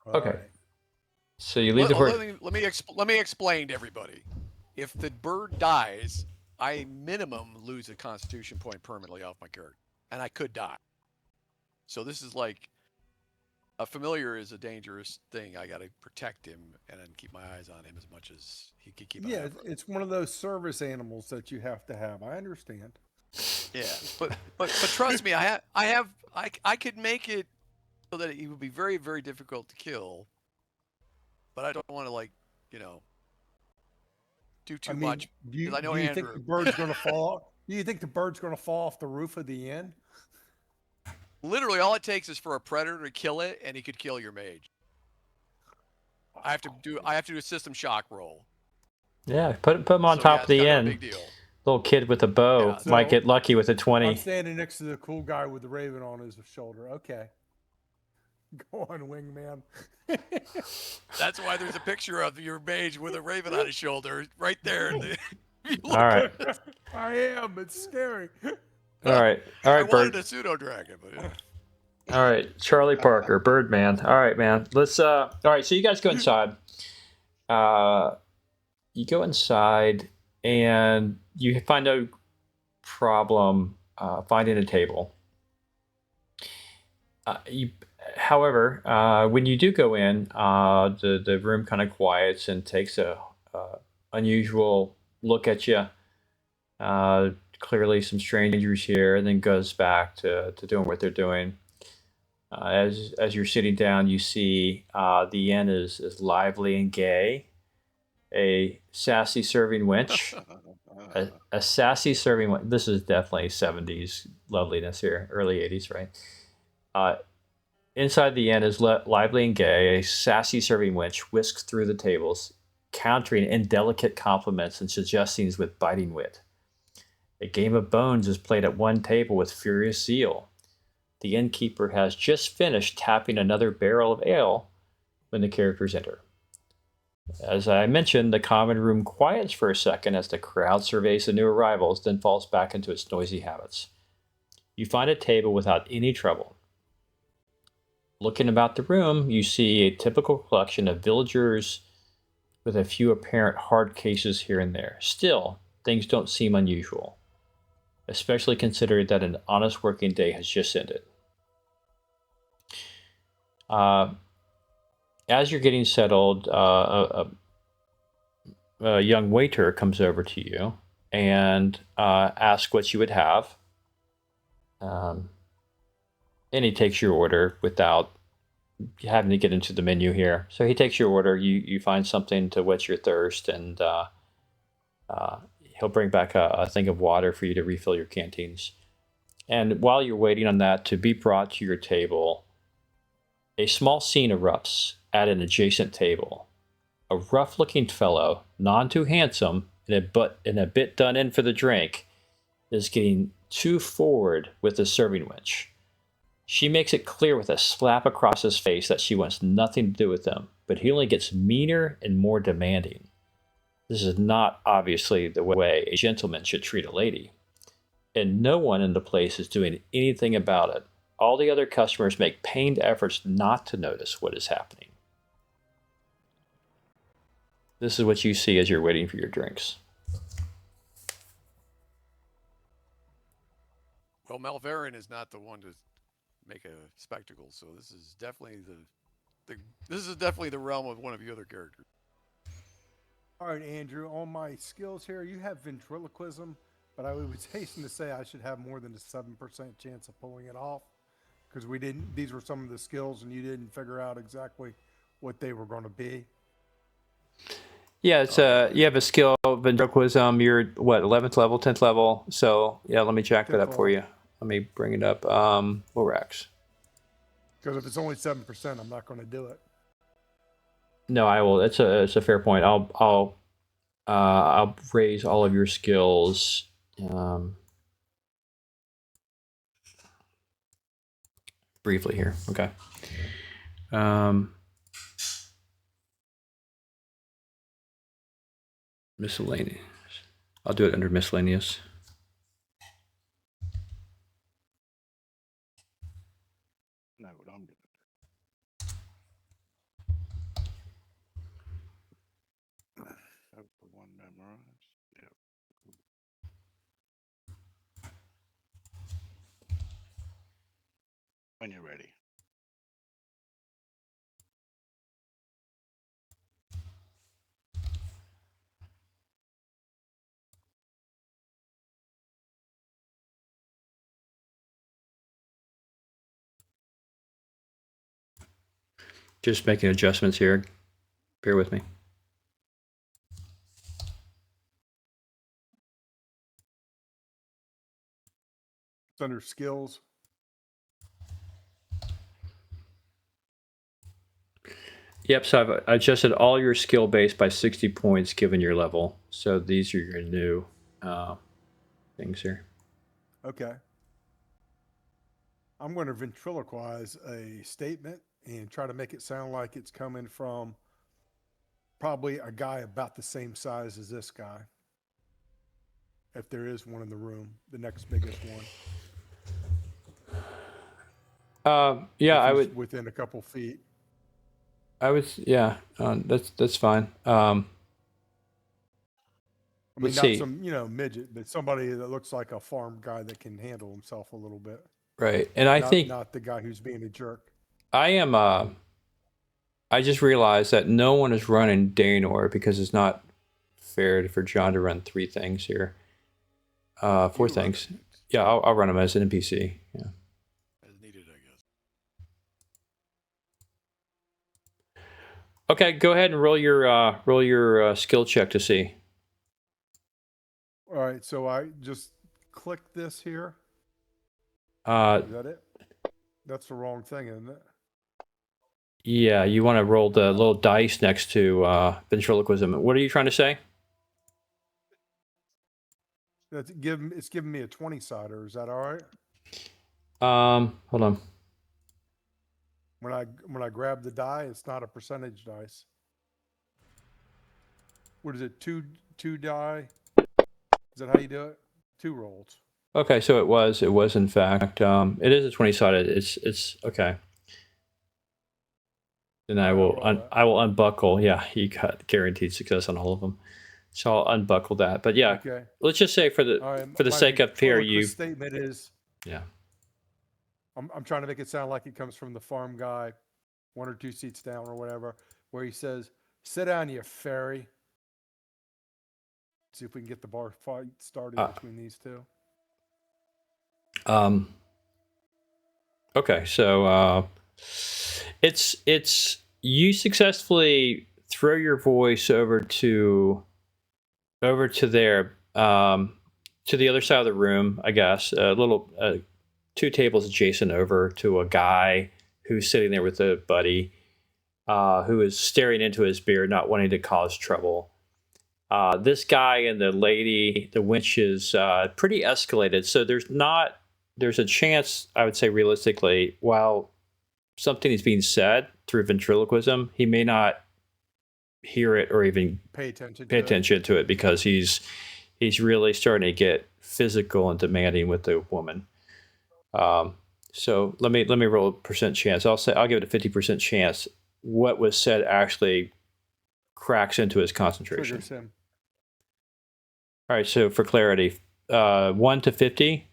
All Okay. right. So you leave the horse. Let me explain to everybody. If the bird dies, I minimum lose a Constitution point permanently off my character, and I could die. So this is like, a familiar is a dangerous thing. I got to protect him and then keep my eyes on him as much as he can keep. Yeah, it's one of those service animals that you have to have. I understand. Yeah, but trust me, I could make it so that he would be very, very difficult to kill. But I don't want to, like, do too much. Do you, I know do you Andrew. think the bird's going to fall? Do you think the bird's going to fall off the roof of the inn? Literally, all it takes is for a predator to kill it, and he could kill your mage. I have to do a system shock roll. Yeah, put him on top of the inn. Big deal. Little kid with a bow might get lucky with a 20. I'm standing next to the cool guy with the raven on his shoulder. Okay. Go on, wingman. That's why there's a picture of your mage with a raven on his shoulder right there. All right. I am. It's scary. All right, I Bird. wanted a pseudo dragon, but All right, Charlie Parker, Birdman. All right, man. Let's. All right, so you guys go inside. You go inside, and you find no problem finding a table. However, when you do go in, the room kind of quiets and takes a unusual look at you. Clearly some strangers here, and then goes back to doing what they're doing. As you're sitting down, you see the inn is lively and gay. A sassy serving wench. A sassy serving wench. This is definitely 70s loveliness here, early 80s, right? Inside the inn is lively and gay. A sassy serving wench whisks through the tables, countering indelicate compliments and suggestions with biting wit. A game of bones is played at one table with furious zeal. The innkeeper has just finished tapping another barrel of ale when the characters enter. As I mentioned, the common room quiets for a second as the crowd surveys the new arrivals, then falls back into its noisy habits. You find a table without any trouble. Looking about the room, you see a typical collection of villagers with a few apparent hard cases here and there. Still, things don't seem unusual, especially considering that an honest working day has just ended. As you're getting settled, a young waiter comes over to you and asks what you would have. And he takes your order without having to get into the menu here. So he takes your order, you find something to whet your thirst, and he'll bring back a thing of water for you to refill your canteens. And while you're waiting on that to be brought to your table, a small scene erupts at an adjacent table. A rough-looking fellow, none too handsome, and a bit done in for the drink, is getting too forward with the serving wench. She makes it clear with a slap across his face that she wants nothing to do with him, but he only gets meaner and more demanding. This is not obviously the way a gentleman should treat a lady, and no one in the place is doing anything about it. All the other customers make pained efforts not to notice what is happening. This is what you see as you're waiting for your drinks. Well, Malverin is not the one to make a spectacle, so this is definitely the realm of one of the other characters. All right, Andrew, on my skills here, you have ventriloquism, but I would hasten to say I should have more than a 7% chance of pulling it off, because these were some of the skills and you didn't figure out exactly what they were going to be. Yeah, it's you have a skill of ventriloquism. You're what, 11th level, 10th level. So yeah, let me check that up for you. Let me bring it up. Lorax. Because if it's only 7%, I'm not going to do it. No, I will. It's a fair point. I'll raise all of your skills. Briefly here. Okay. Miscellaneous. I'll do it under miscellaneous. No, what I'm gonna do. Have the one memorized. Yep. When you're ready. Just making adjustments here. Bear with me. It's under skills. Yep, so I've adjusted all your skill base by 60 points given your level. So these are your new things here. Okay. I'm going to ventriloquize a statement and try to make it sound like it's coming from probably a guy about the same size as this guy. If there is one in the room, the next biggest one. Yeah, If I he's would. within a couple feet. I would. Yeah, that's fine. I mean, Let's not see. some, midget, but somebody that looks like a farm guy that can handle himself a little bit. Right, and I think Not the guy who's being a jerk. I am. I just realized that no one is running Daynor because it's not fair for John to run 3 things here. 4 You run things. it Yeah, I'll run them as an NPC. Yeah. as needed, I guess. Okay, go ahead and roll your skill check to see. All right, so I just click this here. Uh, Is that it? That's the wrong thing, isn't it? yeah, you want to roll the little dice next to ventriloquism. What are you trying to say? It's giving me a 20-sider. Is that all right? Hold on. When I grab the die, it's not a percentage dice. What is it? Two die? Is that how you do it? 2 rolls. Okay, so it was in fact. It is a 20-sided. It's okay. Then I will unbuckle. Yeah, you got guaranteed success on all of them. So I'll unbuckle that. But yeah, Okay. let's just say for the All right, for the my sake of here, ventriloquist statement is yeah. I'm trying to make it sound like it comes from the farm guy, 1 or 2 seats down or whatever, where he says, "Sit down, you fairy." See if we can get the bar fight started between these two. Okay, so it's you successfully throw your voice over to there to the other side of the room, I guess. A little 2 tables adjacent over to a guy who's sitting there with a buddy who is staring into his beard, not wanting to cause trouble. This guy and the lady, the winch is pretty escalated, so there's a chance, I would say realistically, while something is being said through ventriloquism, he may not hear it or even Pay attention to it because he's really starting to get physical and demanding with the woman. So let me roll a percent chance. I'll give it a 50% chance what was said actually cracks into his concentration. Triggers him. All right, so for clarity, 1 to 50,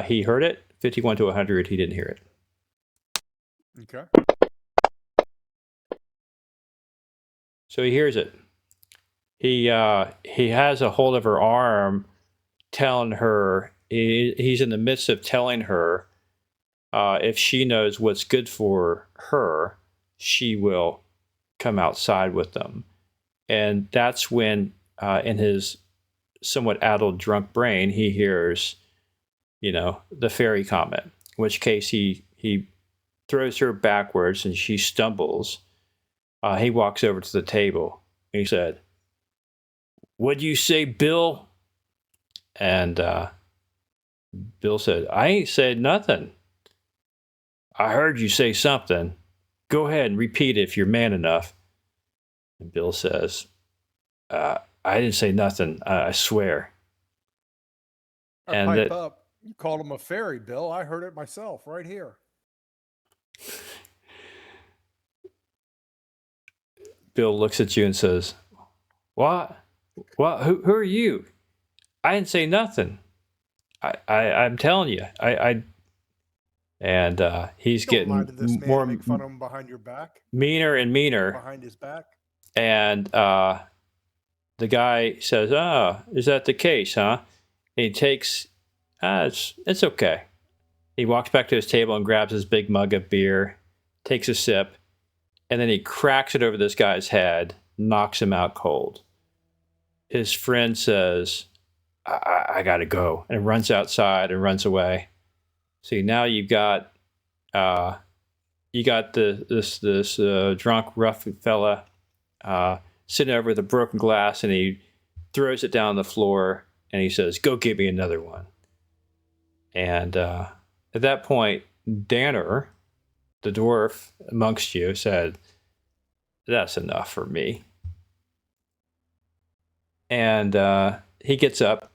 he heard it. 51 to 100, he didn't hear it. Okay. So he hears it. He has a hold of her arm, telling her he's in the midst of telling her if she knows what's good for her, she will come outside with them. And that's when, in his somewhat addled, drunk brain, he hears, the fairy comment. In which case he throws her backwards and she stumbles. He walks over to the table. He said, "What'd you say, Bill?" And Bill said, "I ain't said nothing. I heard you say something. Go ahead and repeat it if you're man enough." And Bill says, "I didn't say nothing. I swear." I And pipe that up. You called him a fairy, Bill. I heard it myself right here. Bill looks at you and says, "What? What? Who are you? I didn't say nothing. I'm telling you. And he's Don't lie getting to this man more and make fun of him behind your back, meaner and meaner. behind his back. And the guy says, "Oh, is that the case, huh?" And he takes, it's okay. He walks back to his table and grabs his big mug of beer, takes a sip, and then he cracks it over this guy's head, knocks him out cold. His friend says, I gotta go, and runs outside and runs away. See, now you've got this drunk rough fella sitting over the broken glass, and he throws it down on the floor, and he says, "Go get me another one." And at that point, Danner, the dwarf amongst you, said, "That's enough for me." And he gets up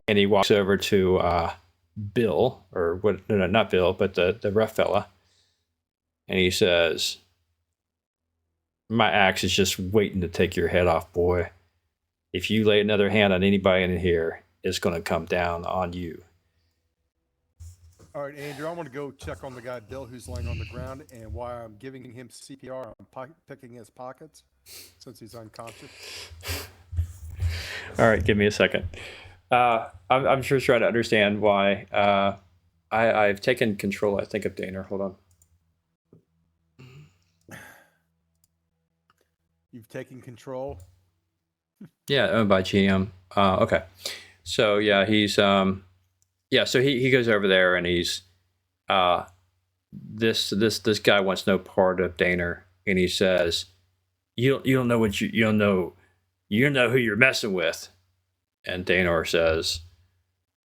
and he walks over to Bill, or what? No, not Bill, but the rough fella, and he says, "My axe is just waiting to take your head off, boy. If you lay another hand on anybody in here, it's going to come down on you." All right, Andrew, I want to go check on the guy, Bill, who's laying on the ground. And while I'm giving him CPR, I'm picking his pockets since he's unconscious. All right, give me a second. I'm just trying to understand why. I've taken control, I think, of Danner. Hold on. You've taken control. Yeah, owned by GM. Okay. So yeah, he's so he goes over there and he's this guy wants no part of Danner, and he says, you don't know what you don't know who you're messing with." And Danner says,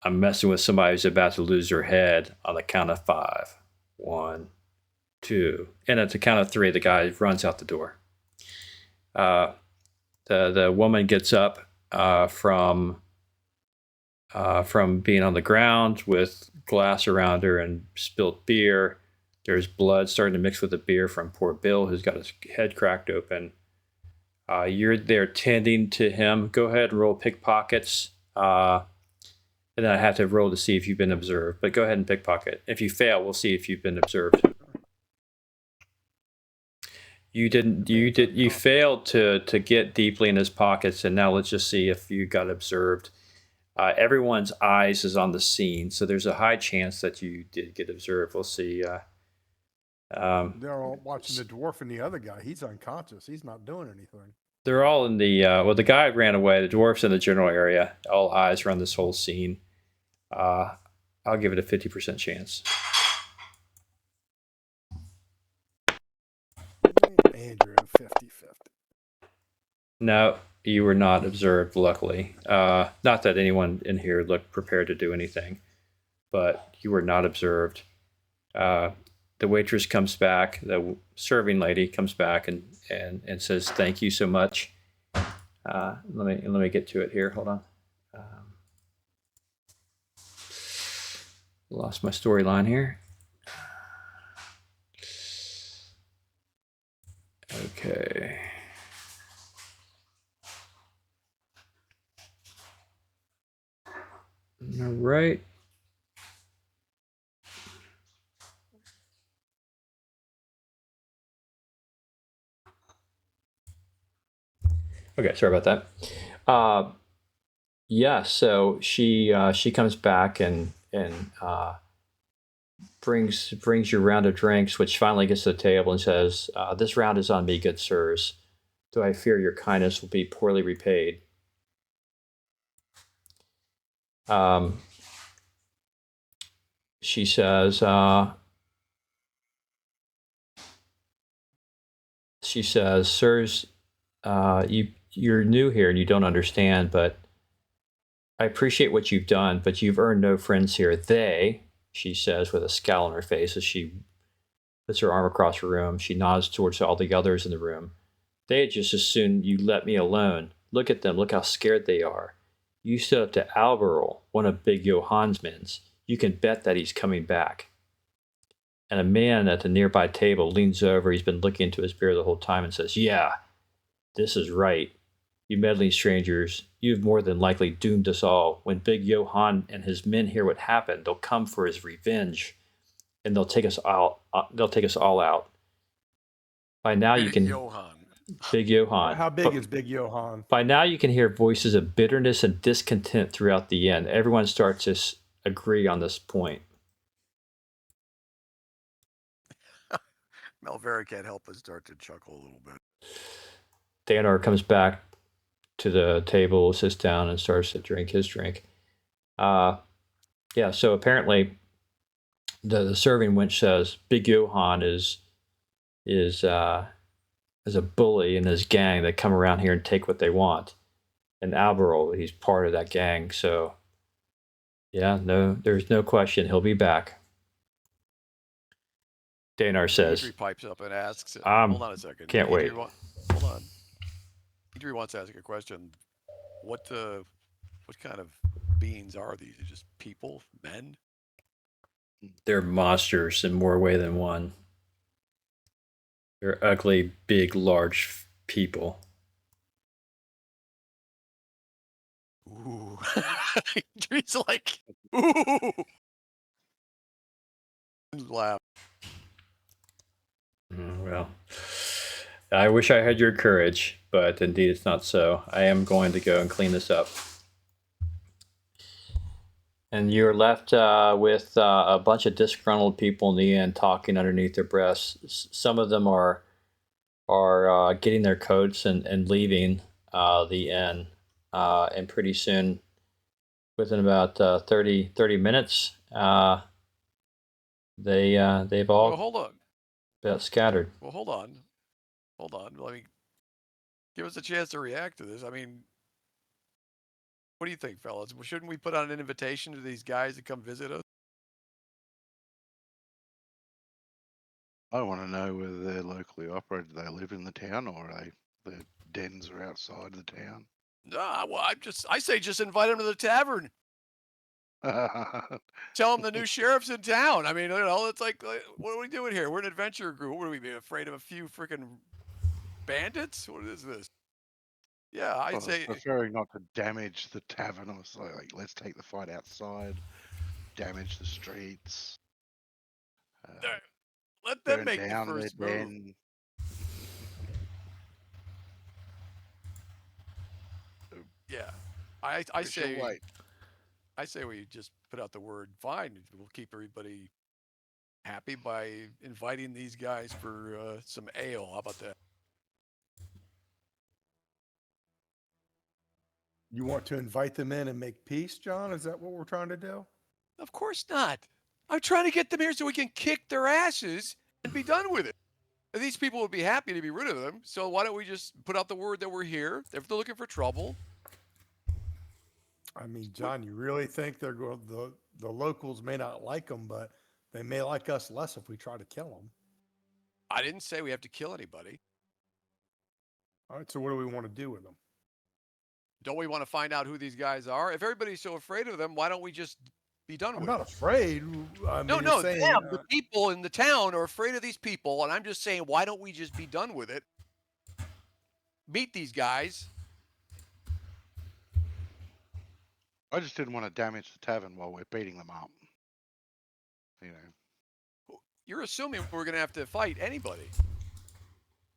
"I'm messing with somebody who's about to lose their head on the count of 5. 1, 2, and at the count of 3, the guy runs out the door. The woman gets up from being on the ground with glass around her and spilt beer. There's blood starting to mix with the beer from poor Bill, who's got his head cracked open. You're there tending to him. Go ahead and roll pickpockets. And then I have to roll to see if you've been observed. But go ahead and pickpocket. If you fail, we'll see if you've been observed. You didn't. You failed to get deeply in his pockets, and now let's just see if you got observed. Everyone's eyes is on the scene, so there's a high chance that you did get observed. We'll see. They're all watching the dwarf and the other guy. He's unconscious. He's not doing anything. They're all in the the guy ran away. The dwarf's in the general area. All eyes are on this whole scene. I'll give it a 50% chance. Andrew, 50-50. No, you were not observed, luckily. Not that anyone in here looked prepared to do anything, but you were not observed. The waitress comes back, the serving lady comes back and says, "Thank you so much." Let me get to it here. Hold on. Lost my storyline here. Okay. All right. Okay, sorry about that. Yeah, so she comes back and brings you a round of drinks, which finally gets to the table and says, "This round is on me, good sirs. Though I fear your kindness will be poorly repaid." She says, she says, "Sirs, you're new here and you don't understand, but I appreciate what you've done, but you've earned no friends here. They," she says with a scowl on her face as she puts her arm across the room. She nods towards all the others in the room. "They'd just as soon you let me alone. Look at them. Look how scared they are. You stood up to Alberol, one of Big Johann's men. You can bet that he's coming back." And a man at the nearby table leans over. He's been looking into his beer the whole time and says, "Yeah, this is right. You meddling strangers, you've more than likely doomed us all. When Big Johann and his men hear what happened, they'll come for his revenge, and they'll take us all. They'll take us all out. By now you Big can Johann. Big Johann. How big is Big Johann? By now you can hear voices of bitterness and discontent throughout the inn. Everyone starts to agree on this point. Melvera can't help but start to chuckle a little bit. Danar comes back to the table, sits down, and starts to drink his drink. Yeah, so apparently the serving wench says Big Johann is a bully in his gang that come around here and take what they want. And Alberol, he's part of that gang. So, yeah, there's no question he'll be back. Danar says, Idri pipes up and asks, "Um, hold on a second. can't wait." Hold on. Idri wants to ask a question. What kind of beings are these? Are just people, men? They're monsters in more way than one. They're ugly, big, large people. Ooh. Idri's like, ooh. Laugh. Well, I wish I had your courage, but indeed it's not so. I am going to go and clean this up. And you're left with a bunch of disgruntled people in the inn talking underneath their breaths. Some of them are getting their coats and leaving the inn. And pretty soon, within about 30 minutes, they've all Well, hold on. scattered. Well, hold on. Let me give us a chance to react to this. I mean, what do you think, fellas? Shouldn't we put out an invitation to these guys to come visit us? I want to know whether they're locally operated. Do they live in the town, or are their dens are outside the town? Well, I say just invite them to the tavern. Tell them the new sheriff's in town. I mean, it's like, what are we doing here? We're an adventure group. What are we being afraid of? A few freaking bandits? What is this? Yeah, I'd say preferring not to damage the tavern. Or so, like, let's take the fight outside, damage the streets. let them burn make the down first their move. den. Yeah, I say Wait. I say we just put out the word. Fine, we'll keep everybody happy by inviting these guys for some ale. How about that? You want to invite them in and make peace, John? Is that what we're trying to do? Of course not. I'm trying to get them here so we can kick their asses and be done with it. And these people would be happy to be rid of them. So why don't we just put out the word that we're here? If they're looking for trouble. I mean, John, you really think they're going? The locals may not like them, but they may like us less if we try to kill them. I didn't say we have to kill anybody. All right. So what do we want to do with them? Don't we want to find out who these guys are? If everybody's so afraid of them, why don't we just be done with it? I'm not afraid. No, the people in the town are afraid of these people, and I'm just saying, why don't we just be done with it? Meet these guys. I just didn't want to damage the tavern while we're beating them up. You know. You're assuming we're going to have to fight anybody.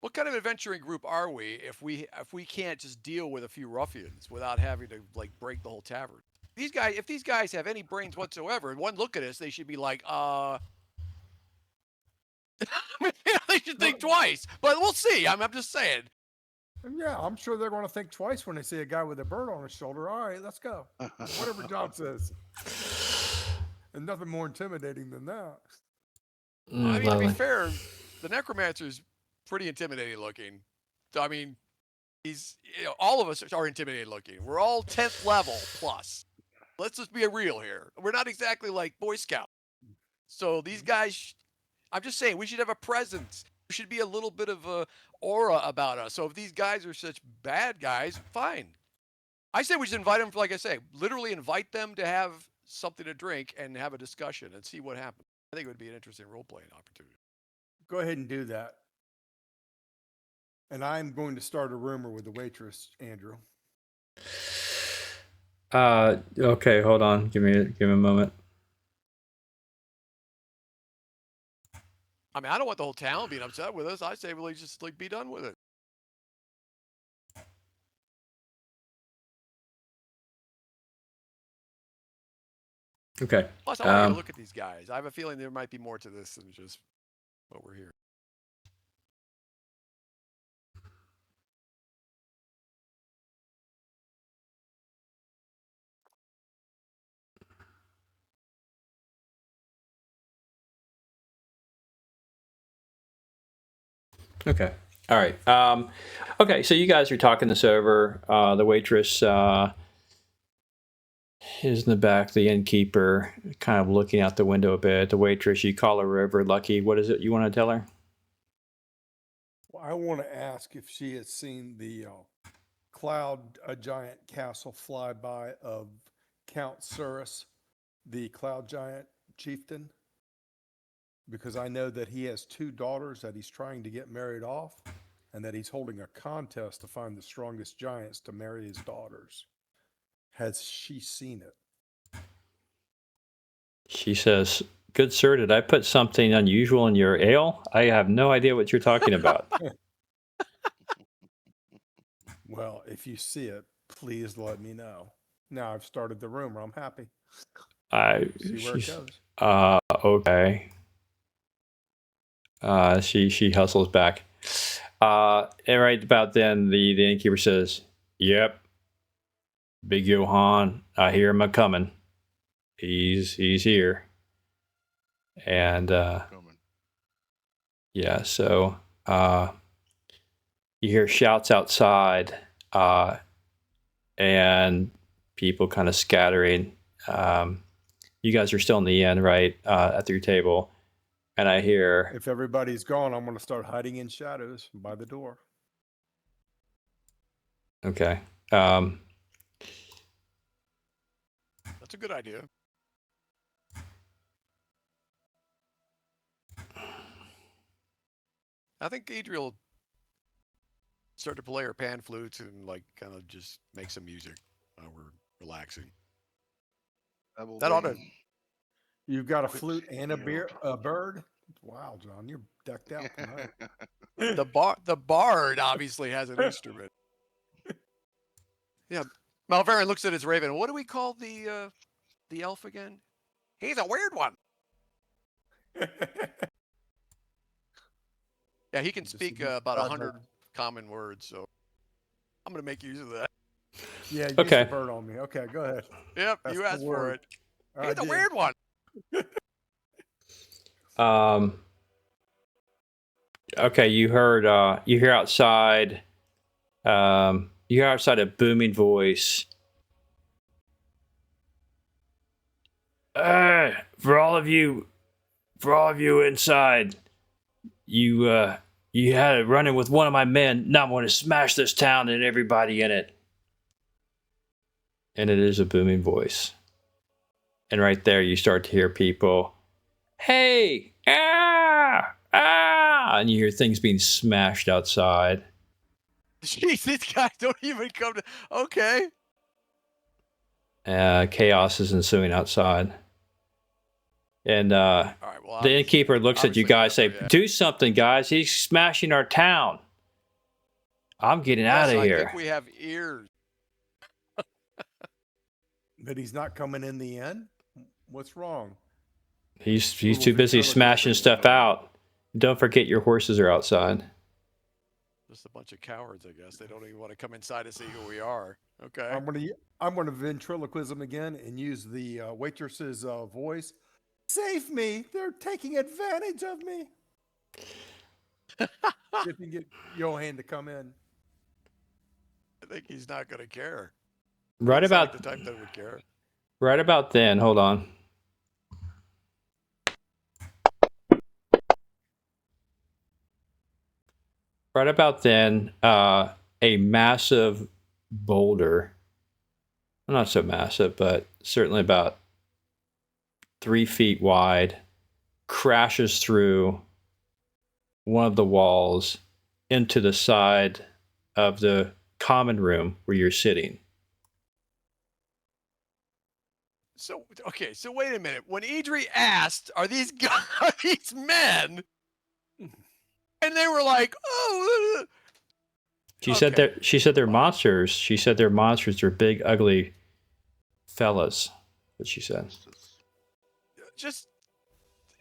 What kind of adventuring group are we if we can't just deal with a few ruffians without having to like break the whole tavern? If these guys have any brains whatsoever, and one look at us, they should be like, they should think twice. But we'll see. I'm just saying. Yeah, I'm sure they're going to think twice when they see a guy with a bird on his shoulder. All right, let's go. Whatever John says. And nothing more intimidating than that. I mean, to be fair, the necromancer's pretty intimidating looking. So, I mean, all of us are intimidating looking. We're all 10th level plus. Let's just be real here. We're not exactly like Boy Scouts. So these guys, I'm just saying, we should have a presence. There should be a little bit of a aura about us. So if these guys are such bad guys, fine. I say we should invite them, like I say, literally invite them to have something to drink and have a discussion and see what happens. I think it would be an interesting role-playing opportunity. Go ahead and do that. And I'm going to start a rumor with the waitress, Andrew. Okay, hold on. Give me a moment. I mean, I don't want the whole town being upset with us. I say really just like be done with it. Okay. Plus, I want you to look at these guys. I have a feeling there might be more to this than just what we're hearing. Okay. All right. Okay, so you guys are talking this over. The waitress is in the back. The innkeeper kind of looking out the window a bit. The waitress, you call her over. Lucky, what is it you want to tell her? Well, I want to ask if she has seen the cloud giant castle flyby of Count Surus, the cloud giant chieftain, because I know that he has 2 daughters that he's trying to get married off, and that he's holding a contest to find the strongest giants to marry his daughters. Has she seen it? She says, "Good sir, did I put something unusual in your ale? I have no idea what you're talking about." Well, if you see it, please let me know. Now I've started the rumor. I'm happy. See where it goes. Okay. She hustles back. And right about then, the innkeeper says, "Yep, Big Johann, I hear him a coming. He's here." And yeah, so you hear shouts outside, and people kind of scattering. You guys are still in the inn, right? At your table. And I hear, if everybody's gone, I'm going to start hiding in shadows by the door. Okay. That's a good idea. I think Adriel will start to play her pan flutes and like kind of just make some music while we're relaxing. That ought to. You've got a flute and a bird. Wow, John, you're decked out tonight. The bard obviously has an instrument. Yeah, Malvarian looks at his raven. What do we call the elf again? He's a weird one. Yeah, he can speak about 100 common words, so I'm gonna make use of that. Yeah, use okay. the bird on me. Okay, go ahead. Yep, you asked for it. He's a did. weird one. Okay, you hear outside. You hear outside a booming voice. For all of you inside, you had a run-in with one of my men. Now I'm going to smash this town and everybody in it. And it is a booming voice. And right there, you start to hear people, "Hey, ah, ah," and you hear things being smashed outside. Jeez, these guys don't even come to. Okay. Chaos is ensuing outside. And All right, well, the innkeeper looks at you guys, say, yeah. "Do something, guys. He's smashing our town. I'm getting out of here." I think we have ears. But he's not coming in the inn? What's wrong? He's too busy smashing stuff out. Don't forget your horses are outside. Just a bunch of cowards, I guess. They don't even want to come inside to see who we are. Okay. I'm gonna ventriloquism again and use the waitress's voice. Save me! They're taking advantage of me. See if you can get Johan to come in. I think he's not going to care. Right Doesn't sound about like the type that would care. right about then. Hold on. Right about then, a massive boulder, not so massive, but certainly about 3 feet wide, crashes through one of the walls into the side of the common room where you're sitting. So okay, so wait a minute. When Idri asked, "Are these guys, are these men?" and they were like, "Oh." She said Okay. that she said they're Fine. monsters. She said they're monsters. They're big, ugly fellas. What she said. Monsters. Just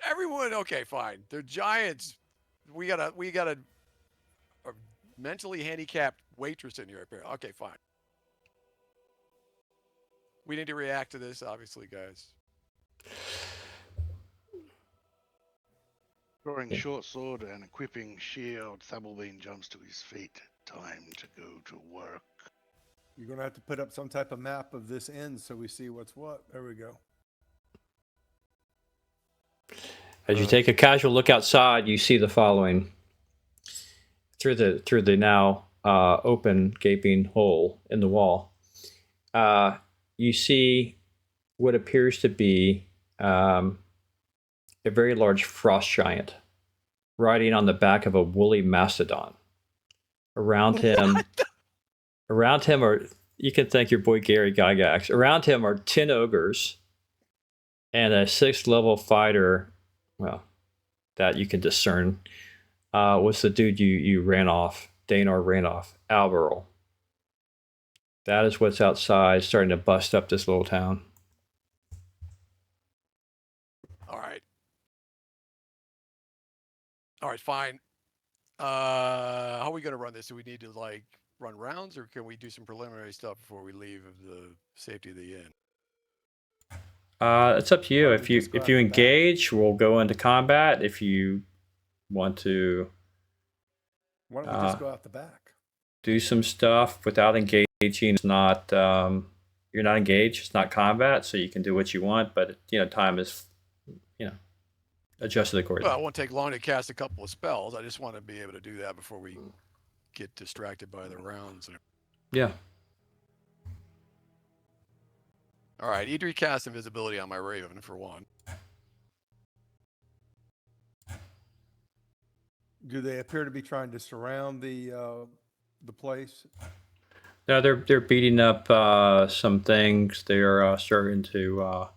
everyone. Okay, fine. They're giants. We got a mentally handicapped waitress in here. Apparently. Okay, fine. We need to react to this, obviously, guys. Drawing short sword and equipping shield, Thabelbean jumps to his feet. Time to go to work. You're gonna have to put up some type of map of this end so we see what's what. There we go. As you take a casual look outside, you see the following. Through the now open, gaping hole in the wall, you see what appears to be a very large frost giant riding on the back of a woolly mastodon. Around him are, you can thank your boy Gary Gygax. Around him are 10 ogres and a 6th level fighter. Well, that you can discern. Was the dude you ran off? Danar ran off. Alberyl. That is what's outside, starting to bust up this little town. All right. All right, fine. How are we going to run this? Do we need to like run rounds, or can we do some preliminary stuff before we leave of the safety of the inn? It's up to you. Why If don't we you just go if out you the back? engage, we'll go into combat. If you want to Why don't we just go out the back? do some stuff without engaging, it's not you're not engaged. It's not combat, so you can do what you want. But time is adjusted accordingly. Well, it won't take long to cast a couple of spells. I just want to be able to do that before we get distracted by the rounds. Yeah. All right, Idri cast invisibility on my Raven for one. Do they appear to be trying to surround the place? No, they're beating up some things. They're starting to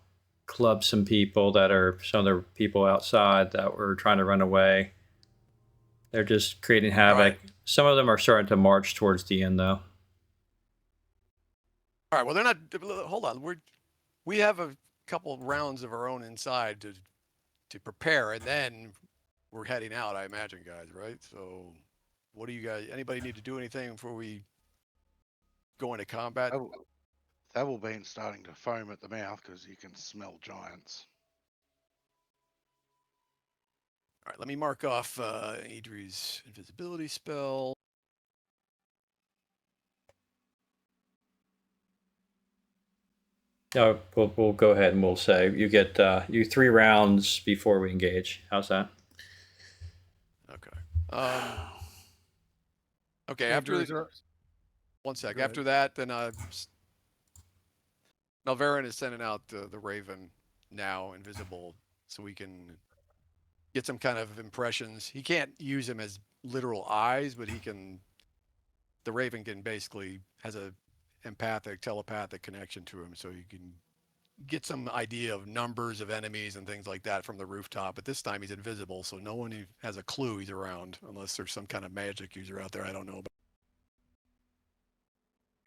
club some people that are some of the people outside that were trying to run away. They're just creating havoc. Right. Some of them are starting to march towards the end, though. All right. Well, they're not. Hold on. We have a couple rounds of our own inside to prepare, and then we're heading out. I imagine, guys. Right. So, what do you guys? Anybody need to do anything before we go into combat? Thabelbean's starting to foam at the mouth because he can smell giants. All right. Let me mark off Idri's invisibility spell. No, we'll go ahead and we'll say you get you 3 rounds before we engage. How's that? Okay. Okay. Andrew, After is there- one sec. Go After that, then Malverin is sending out the Raven now invisible, so we can get some kind of impressions. He can't use him as literal eyes, but he can. The Raven can basically has a empathic, telepathic connection to him, so you can get some idea of numbers of enemies and things like that from the rooftop. But this time he's invisible, so no one has a clue he's around, unless there's some kind of magic user out there I don't know about.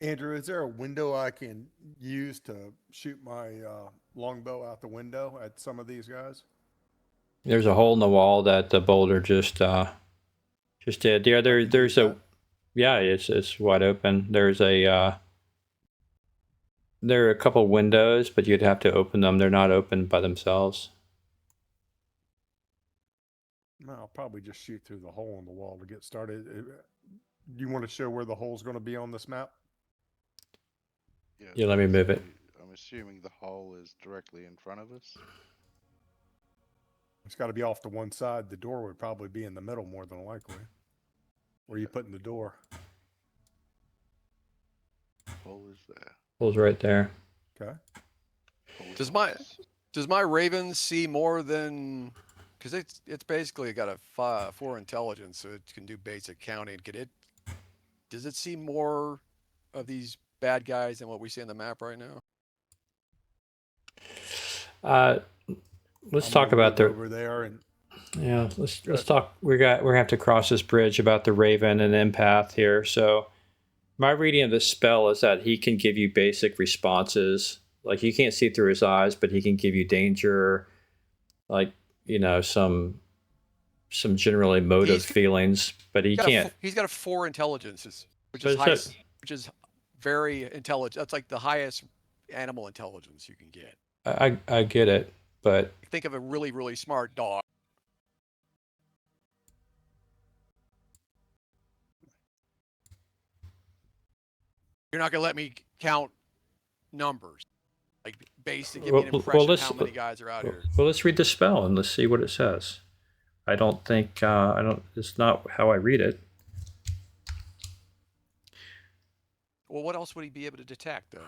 Andrew, is there a window I can use to shoot my longbow out the window at some of these guys? There's a hole in the wall that the boulder just did. Yeah, there's a it's wide open. There are a couple windows, but you'd have to open them. They're not open by themselves. No, I'll probably just shoot through the hole in the wall to get started. Do you want to show where the hole's going to be on this map? Yeah, let me move it. I'm assuming the hole is directly in front of us. It's got to be off to one side. The door would probably be in the middle more than likely. Where are you putting the door? Hole is there. Hole's right there. Okay. Hole is Does my Raven see more than? Because it's basically got a 4 intelligence, so it can do basic counting. Does it see more of these bad guys than what we see on the map right now? Let's I'm talk gonna about move the. over there and Yeah, let's talk. We're gonna have to cross this bridge about the Raven and Empath here. So, my reading of this spell is that he can give you basic responses. Like you can't see through his eyes, but he can give you danger, like some general emotive feelings. But he can't. He's got a 4 intelligences, which But is it's high, not- which is very intelligent. That's like the highest animal intelligence you can get. I get it, but Think of a really, really smart dog. You're not gonna let me count numbers, like basic. Give me an impression of how many guys are out here. Well, let's read the spell and let's see what it says. I don't think I don't. It's not how I read it. Well, what else would he be able to detect then?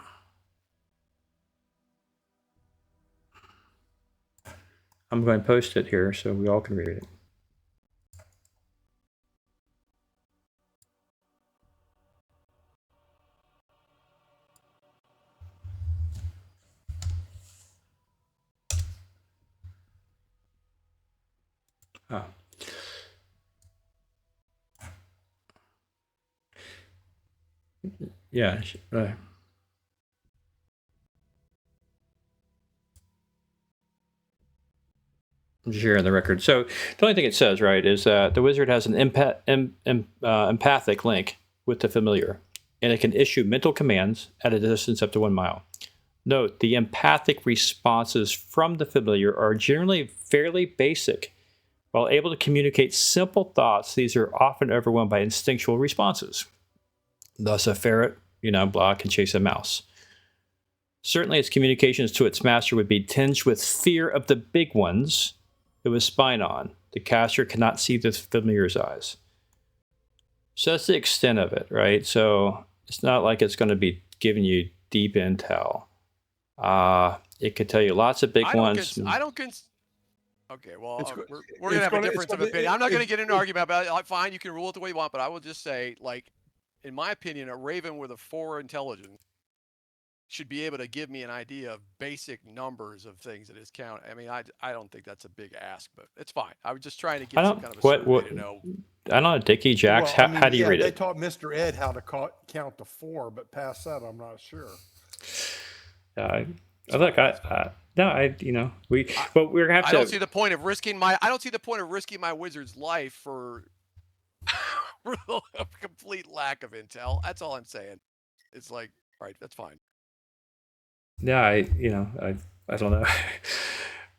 I'm going to post it here so we all can read it. Oh. Yeah. I'm just sharing the record. So the only thing it says, right, is that the wizard has an empathic link with the familiar, and it can issue mental commands at a distance up to 1 mile. Note, the empathic responses from the familiar are generally fairly basic. While able to communicate simple thoughts, these are often overwhelmed by instinctual responses. Thus, a ferret, can chase a mouse. Certainly, its communications to its master would be tinged with fear of the big ones it was spying on. The caster cannot see the familiar's eyes. So that's the extent of it, right? So it's not like it's going to be giving you deep intel. It could tell you lots of big ones. Okay, well, we're going to have a difference of opinion. I'm not going to get into an argument about it. Fine, you can rule it the way you want, but I will just say, like, in my opinion, a Raven with a 4 intelligence should be able to give me an idea of basic numbers of things that is count. I mean, I don't think that's a big ask, but it's fine. I was just trying to get some kind of a survey to know. I don't know, Dickie, Jax, well, how do you read they it? They taught Mr. Ed how to count to 4, but past that, I'm not sure. Look, we're gonna have to. I don't see the point of risking my wizard's life for a complete lack of intel. That's all I'm saying. It's like, all right, that's fine. Yeah, I don't know.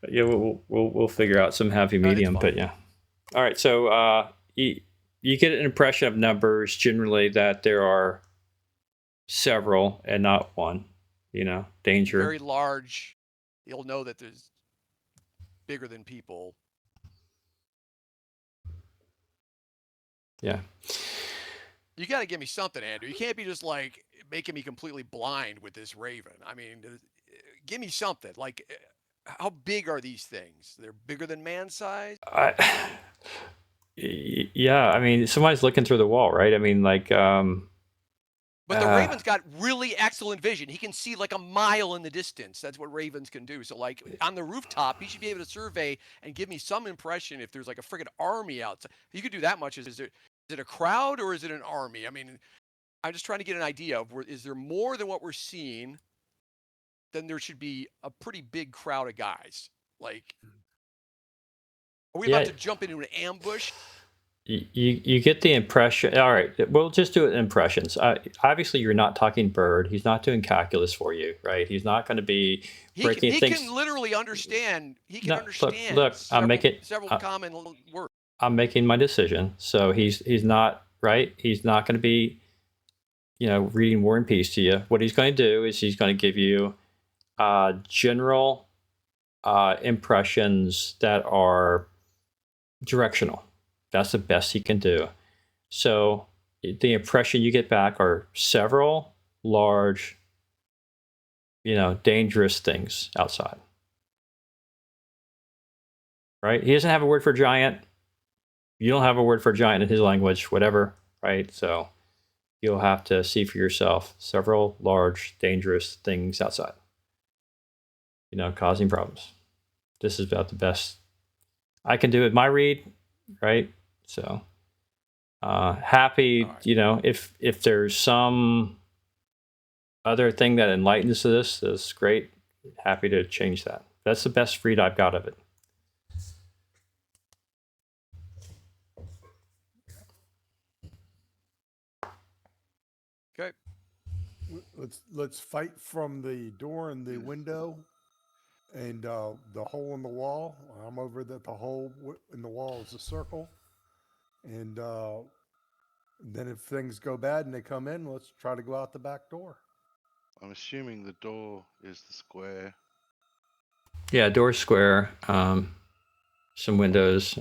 Yeah, we'll figure out some happy medium, but yeah. All right, so you get an impression of numbers generally that there are several and not one. Danger. Very large. You'll know that there's bigger than people. Yeah. You got to give me something, Andrew. You can't be just like making me completely blind with this Raven. I mean, give me something. Like, how big are these things? They're bigger than man size? Yeah, I mean, somebody's looking through the wall, right? I mean, like... But the Raven's got really excellent vision. He can see like a mile in the distance. That's what Ravens can do. So like on the rooftop, he should be able to survey and give me some impression if there's like a friggin' army outside. You could do that much. Is it a crowd or is it an army? I mean, I'm just trying to get an idea of is there more than what we're seeing? Then there should be a pretty big crowd of guys. Like, are we about to jump into an ambush? You get the impression. All right, we'll just do it in impressions. Obviously, you're not talking bird. He's not doing calculus for you, right? He's not going to be breaking things. He can literally understand. He can understand. Look, several common words. I'm making my decision. So he's not right. He's not going to be, reading War and Peace to you. What he's going to do is he's going to give you general impressions that are directional. That's the best he can do. So the impression you get back are several large, dangerous things outside. Right? He doesn't have a word for giant. You don't have a word for giant in his language, whatever, right? So you'll have to see for yourself several large, dangerous things outside, causing problems. This is about the best I can do with my read, right? So happy, right. If there's some other thing that enlightens this, that's great. Happy to change that. That's the best read I've got of it. Okay. Let's fight from the door and the window, and the hole in the wall. I'm over that the hole in the wall is a circle, and then if things go bad and they come in, let's try to go out the back door. I'm assuming the door is the square. Yeah, door square. Some windows.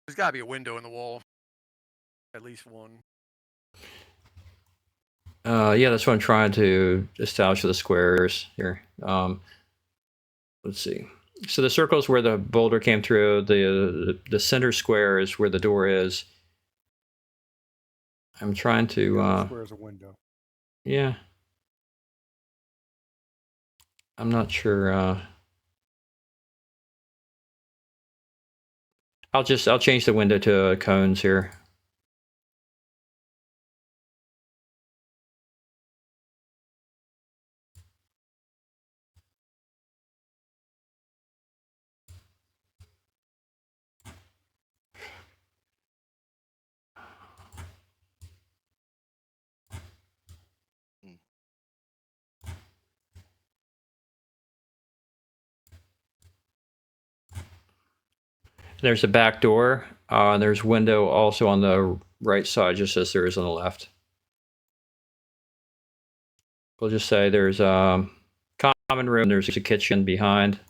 There's got to be a window in the wall. At least one. Yeah, that's what I'm trying to establish the squares here. Let's see. So the circle is where the boulder came through. The center square is where the door is. I'm trying to. The other square is a window. Yeah. I'm not sure. I'll change the window to cones here. There's a back door. There's window also on the right side, just as there is on the left. We'll just say there's a common room. There's a kitchen behind.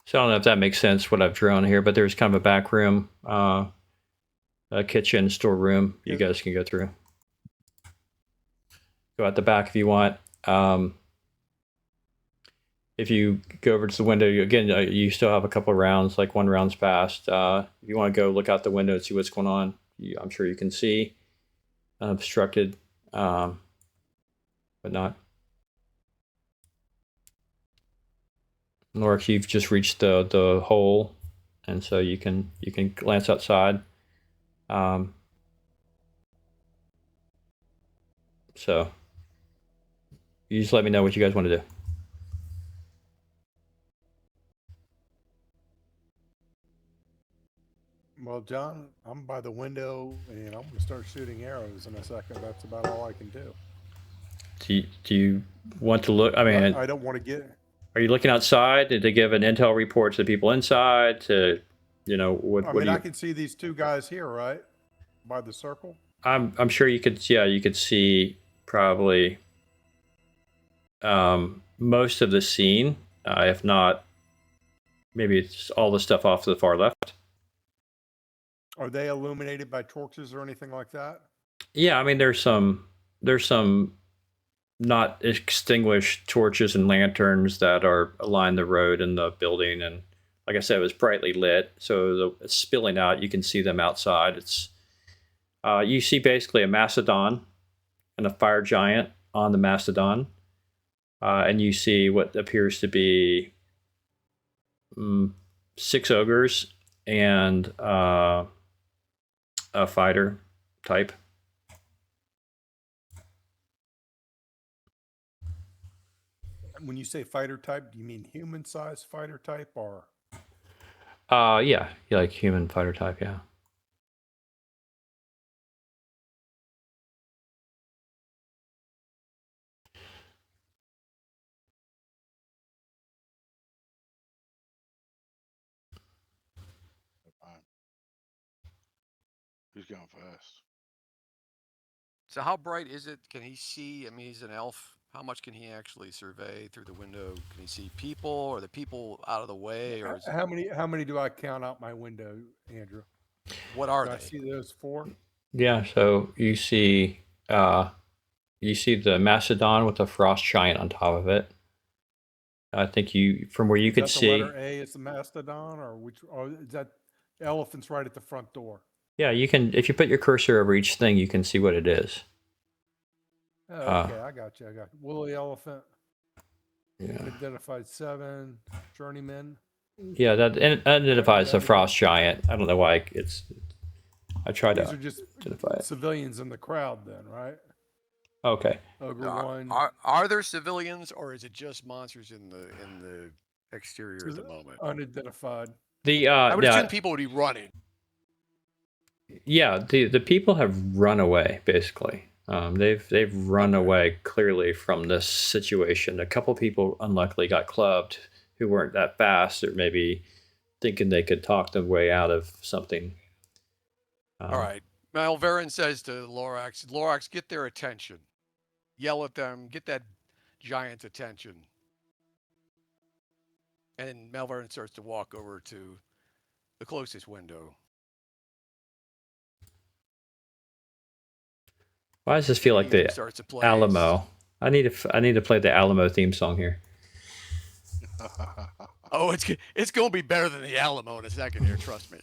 So I don't know if that makes sense what I've drawn here, but there's kind of a back room, a kitchen, storeroom. You guys can go through. Go out the back if you want. If you go over to the window, again, you still have a couple of rounds, like one round's passed. If you want to go look out the window and see what's going on, I'm sure you can see obstructed, but not. Lorix, you've just reached the hole, and so you can glance outside. So you just let me know what you guys want to do. Well, John, I'm by the window, and I'm going to start shooting arrows in a second. That's about all I can do. Do you want to look? I mean, I don't want to get. Are you looking outside? Did they give an intel report to the people inside? To, what? I mean, I can see these two guys here, right, by the circle. I'm sure you could. Yeah, you could see probably most of the scene, if not, maybe it's all the stuff off to the far left. Are they illuminated by torches or anything like that? Yeah, I mean, there's some not extinguished torches and lanterns that are align the road and the building, and like I said, it was brightly lit, so it's spilling out. You can see them outside. It's you see basically a mastodon and a fire giant on the mastodon, and you see what appears to be 6 ogres and a fighter type. When you say fighter type, do you mean human-sized fighter type or? Yeah, like human fighter type. Yeah. Fine. Who's going first? So how bright is it? Can he see? I mean, he's an elf. How much can he actually survey through the window? Can he see people? Or the people out of the way? Or is it, How many do I count out my window, Andrew? what are Do I they? see those 4? Yeah. So you see the mastodon with the frost giant on top of it. I think from where you Is could that the see. letter A is the mastodon, or is that elephant's right at the front door? Yeah, you can. If you put your cursor over each thing, you can see what it is. Oh, Uh, okay, I got you. Woolly elephant, Yeah. unidentified 7, journeyman. Yeah, that identifies the That- frost giant. I don't know why I tried These to are just identify it. civilians in the crowd, then, right? Okay. Ogre Are, 1. are there civilians, or is it just monsters in the exterior at the moment? Unidentified. I would assume people would be running. Yeah, the people have run away basically. They've run away clearly from this situation. A couple people unluckily got clubbed who weren't that fast, or maybe thinking they could talk their way out of something. All right. Malverin says to Lorax, Lorax, get their attention. Yell at them. Get that giant's attention. And Malverin starts to walk over to the closest window. Why does this feel like He the starts to play. Alamo? I need to play the Alamo theme song here. Oh, it's going to be better than the Alamo in a second here. Trust me.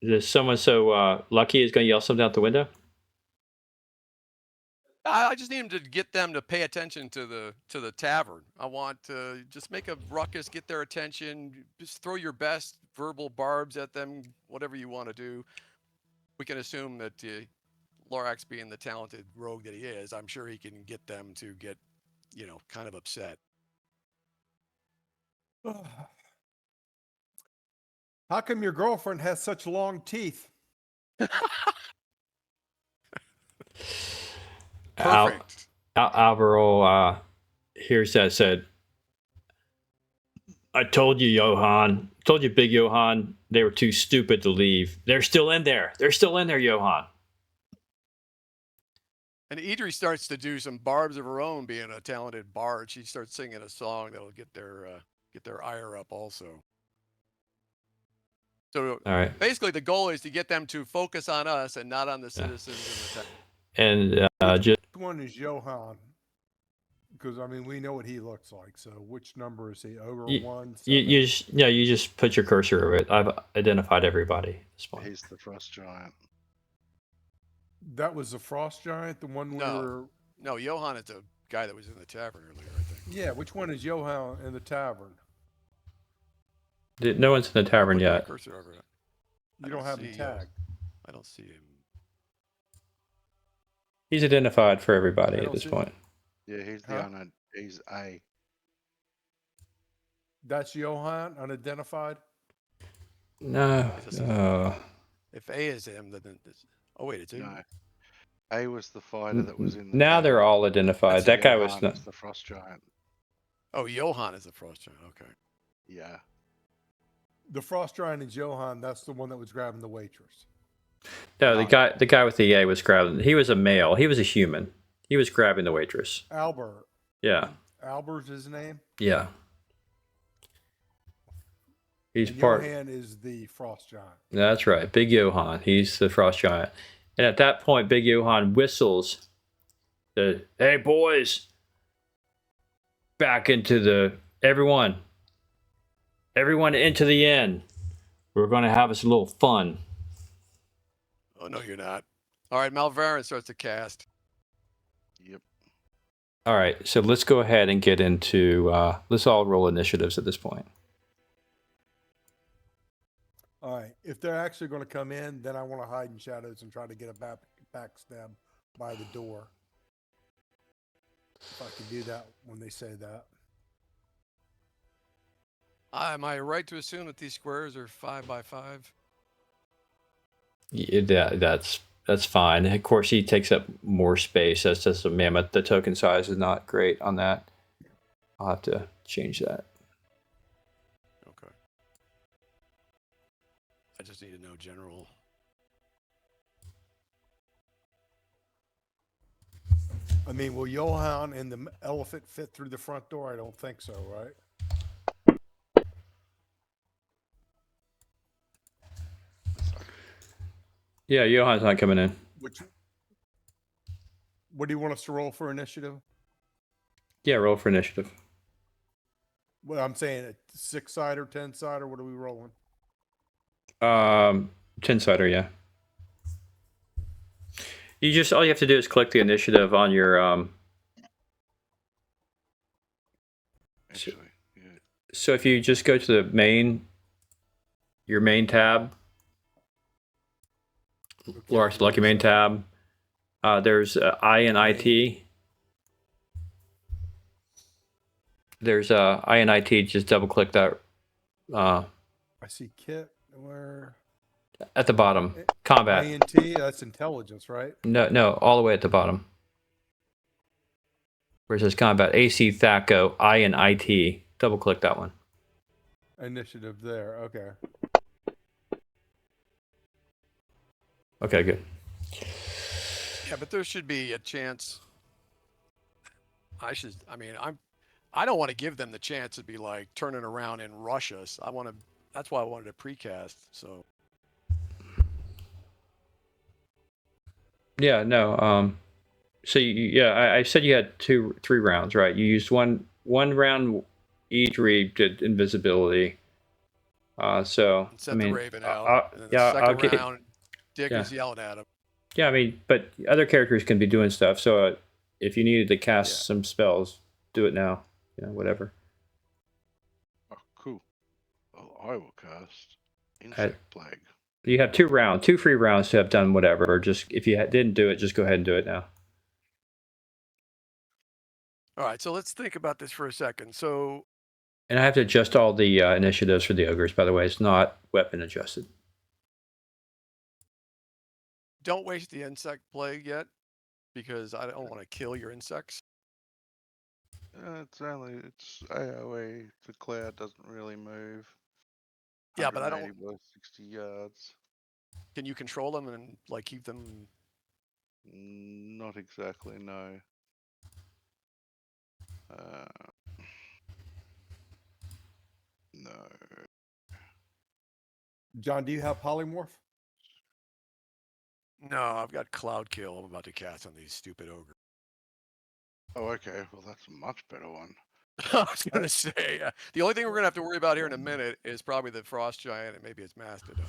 There's someone so lucky is going to yell something out the window. I just need him to get them to pay attention to the tavern. I want to just make a ruckus, get their attention, just throw your best verbal barbs at them, whatever you want to do. We can assume that Lorax, being the talented rogue that he is, I'm sure he can get them to get, kind of upset. How come your girlfriend has such long teeth? Perfect. Alvaro hears that, said, I told you, Johan. Told you, Big Johan, they were too stupid to leave. They're still in there. They're still in there, Johan. And Idri starts to do some barbs of her own, being a talented bard. She starts singing a song that'll get their ire up also. So All right. basically, the goal is to get them to focus on us and not on the citizens in the town. And just Which one is Johan? Because I mean, we know what he looks like. So which number is he? Over you, 1. you just put your cursor over it. I've identified everybody at this point. He's the frost giant. That was the frost giant, the one we were. No, Johan is the guy that was in the tavern earlier, I think. Yeah, which one is Johan in the tavern? No one's in the tavern yet. Cursor over it. You don't have him tagged. I don't see him. He's identified for everybody at this point. Yeah, he's the he's A. That's Johan, unidentified. No. If A is him, then oh wait, it's him. No. A was the fighter that was in the Now tavern. they're all identified. That guy was Johan not. is the frost giant. Oh, Johan is the frost giant. Okay. Yeah. The frost giant and Johan, that's the one that was grabbing the waitress. No, the guy with the A was grabbing. He was a male. He was a human. He was grabbing the waitress. Albert. Yeah. Albert's his name. Yeah. He's and part. Johan is the frost giant. That's right, Big Johan. He's the frost giant. And at that point, Big Johan whistles. Hey boys, back into everyone into the inn. We're going to have us a little fun. Oh no, you're not. All right, Malverin starts to cast. Yep. All right, so let's go ahead and get into. Let's all roll initiatives at this point. All right. If they're actually going to come in, then I want to hide in shadows and try to get a backstab by the door. If I can do that when they say that. Am I right to assume that these squares are 5 by 5? Yeah, that's fine. Of course, he takes up more space. That's just a mammoth. The token size is not great on that. I'll have to change that. Okay. I just need to know general. I mean, will Johan and the elephant fit through the front door? I don't think so, right? Yeah, Johan's not coming in. What do you want us to roll for initiative? Yeah, roll for initiative. Well, I'm saying a 6-side or 10-side, or what are we rolling? 10-sider, yeah. All you have to do is click the initiative on your Actually, yeah. So if you just go to the your main tab, Okay, Laura, select your main tab. There's I and IT. There's I and IT. Just double click that. I see Kit. Where? At the bottom, combat. INT. That's intelligence, right? No, all the way at the bottom. Where it says combat, AC, THACO, I and IT. Double click that one. Initiative there. Okay. Okay, good. Yeah, but there should be a chance. I don't want to give them the chance to be like turning around and rush us. That's why I wanted a precast. So Yeah, no. So I said you had 3 rounds, right? You used one round each where you did invisibility. So and sent I the mean, Raven out, and then the I'll second get. round, Dick Yeah. is yelling at him. Yeah, I mean, but other characters can be doing stuff. So if you needed to cast some spells, do it now. Whatever. Oh, cool. Well, I will cast Insect Plague. You have 2 free rounds to have done whatever. Or just if you didn't do it, just go ahead and do it now. All right, so let's think about this for a second. So, And I have to adjust all the initiatives for the ogres. By the way, it's not weapon adjusted. don't waste the insect plague yet, because I don't want to kill your insects. It's AOE. The cloud doesn't really move. Yeah, but I 180 don't. by 60 yards. Can you control them and like keep them? Not exactly, no. No. John, do you have polymorph? No, I've got cloud kill. I'm about to cast on these stupid ogres. Oh, okay. Well, that's a much better one. I was gonna say the only thing we're gonna have to worry about here in a minute is probably the frost giant and maybe its mastodon.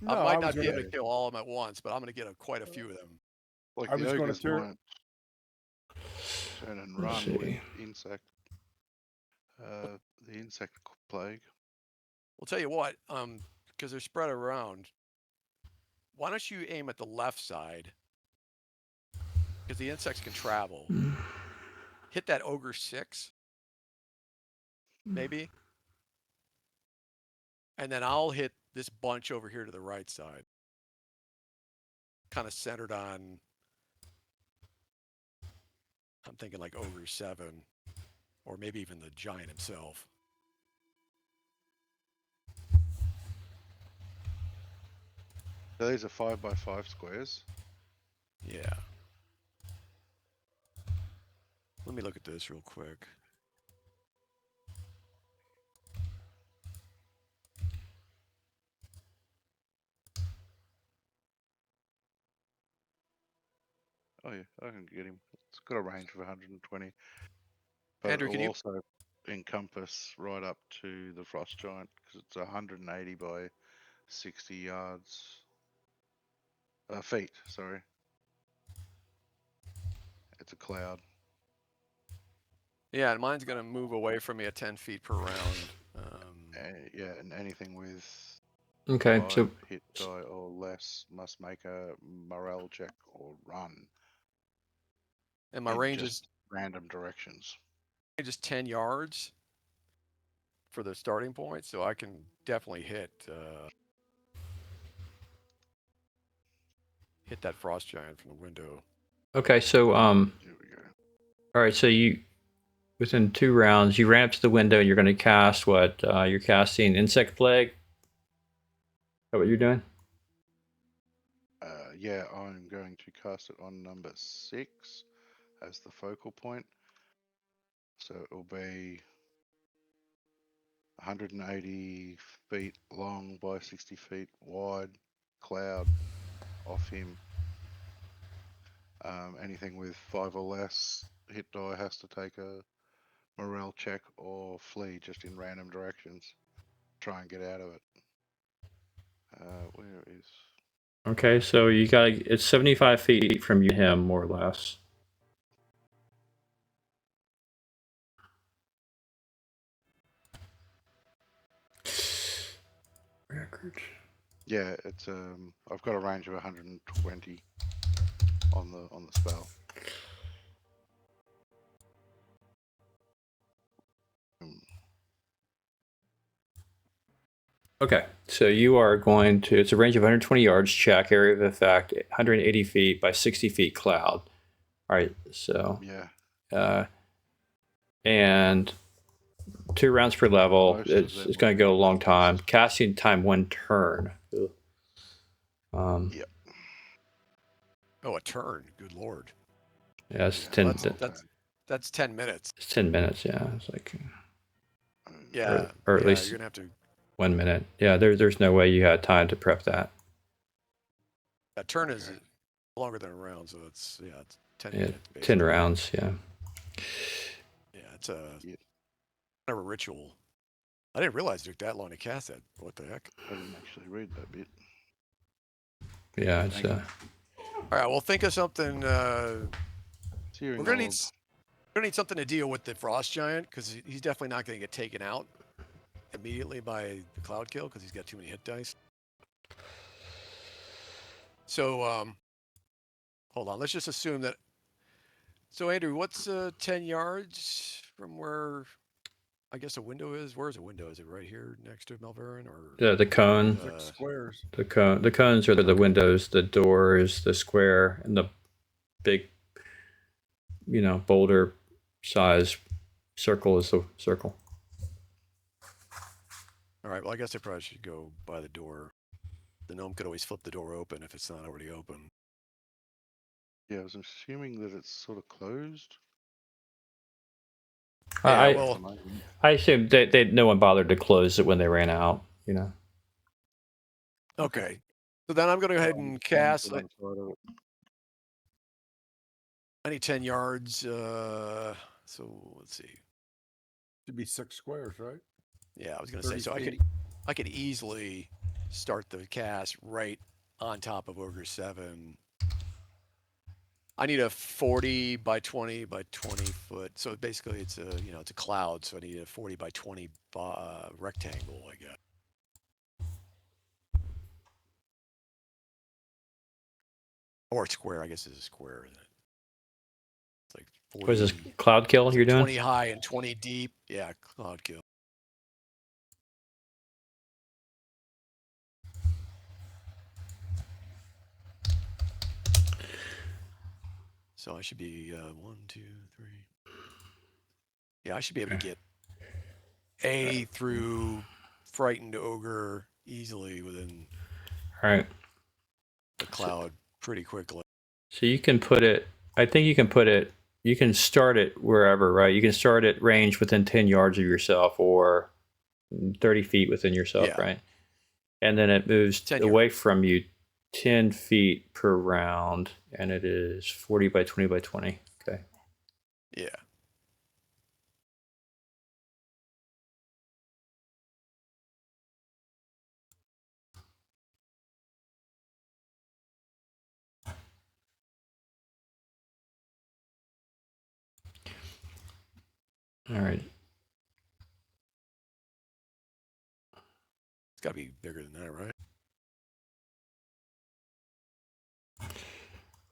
No, I might not be able to kill all of them at once, but I'm gonna get quite a few of them. Like I the was gonna ogres might turn and Let's run with see. the insect plague. We'll tell you what, because they're spread around. Why don't you aim at the left side? Because the insects can travel. Hit that ogre 6, maybe. And then I'll hit this bunch over here to the right side. Kind of centered on, I'm thinking like ogre 7, or maybe even the giant himself. So these are 5 by 5 squares. Yeah. Let me look at this real quick. Oh yeah, I can get him. It's got a range of 120. But Andrew, can it'll you? also encompass right up to the frost giant because it's 180 by 60 yards. Feet, sorry. It's a cloud. Yeah, and mine's gonna move away from me at 10 feet per round. Yeah, and anything with Okay, 5 so hit die or less must make a morale check or run And my in range just is random directions. 10 yards for the starting point, so I can definitely hit that frost giant from the window. okay, so Here we go. all right, so you within 2 rounds you ran up to the window. You're going to cast what? You're casting insect plague. Is that what you're doing? Yeah, I'm going to cast it on number 6 as the focal point. So it'll be 180 feet long by 60 feet wide cloud off him. Anything with 5 or less hit die has to take a morale check or flee just in random directions. Try and get out of it. Where is... Okay, so you got it's 75 feet from you to him, more or less. Record. Yeah, it's I've got a range of 120 on the spell. Okay, so you are going to, it's a range of 120 yards, check, area of effect, 180 feet by 60 feet cloud. All right, so, Yeah. And 2 rounds per level. Most of It's them going to go a long time. just... Casting time 1 turn. Yep. Oh, a turn. Good lord. Yeah, it's Yeah, 10. That's 10 minutes. It's 10 minutes. Yeah, it's like, Yeah. or at yeah, least you're gonna have to. 1 minute. Yeah, there's no way you had time to prep that. A turn is longer than a round, so it's 10 Yeah, minutes. 10 Basically. rounds. Yeah. Yeah, it's a kind of a ritual. I didn't realize it took that long to cast that. What the heck? I didn't actually read that bit. Yeah, it's All right, well, think of something. We're gonna need something to deal with the frost giant because he's definitely not going to get taken out immediately by the cloud kill because he's got too many hit dice. So hold on, let's just assume that. So Andrew, what's 10 yards from where I guess a window is? Where's a window? Is it right here next to Malverin or the cone. 6 squares. The cones are the windows. The door is the square, and the big, boulder size circle is the circle. All right, well, I guess I probably should go by the door. The gnome could always flip the door open if it's not already open. Yeah, I was assuming that it's sort of closed. Yeah, I assume they no one bothered to close it when they ran out. Okay. So then I'm going to go ahead and cast. I need 10 yards. So let's see. Should be 6 squares, right? Yeah, I was going to say. So feet. I could easily start the cast right on top of Ogre 7. I need a 40 by 20 by 20 foot. So basically, it's a cloud. So I need a 40 by 20 rectangle, I guess. Or square, I guess it's a square, isn't it? It's like 40. What is this cloud kill you're doing? 20 high and 20 deep. Yeah, cloud kill. So I should be 1, 2, 3. Yeah, I should be able to get A through frightened ogre easily within All right. the cloud pretty quickly. So you can put it. I think you can put it. You can start it wherever, right? You can start at range within 10 yards of yourself or 30 feet within yourself, right? And then it moves away from you 10 feet per round, and it is 40 by 20 by 20. Okay. Yeah. All right. It's got to be bigger than that, right?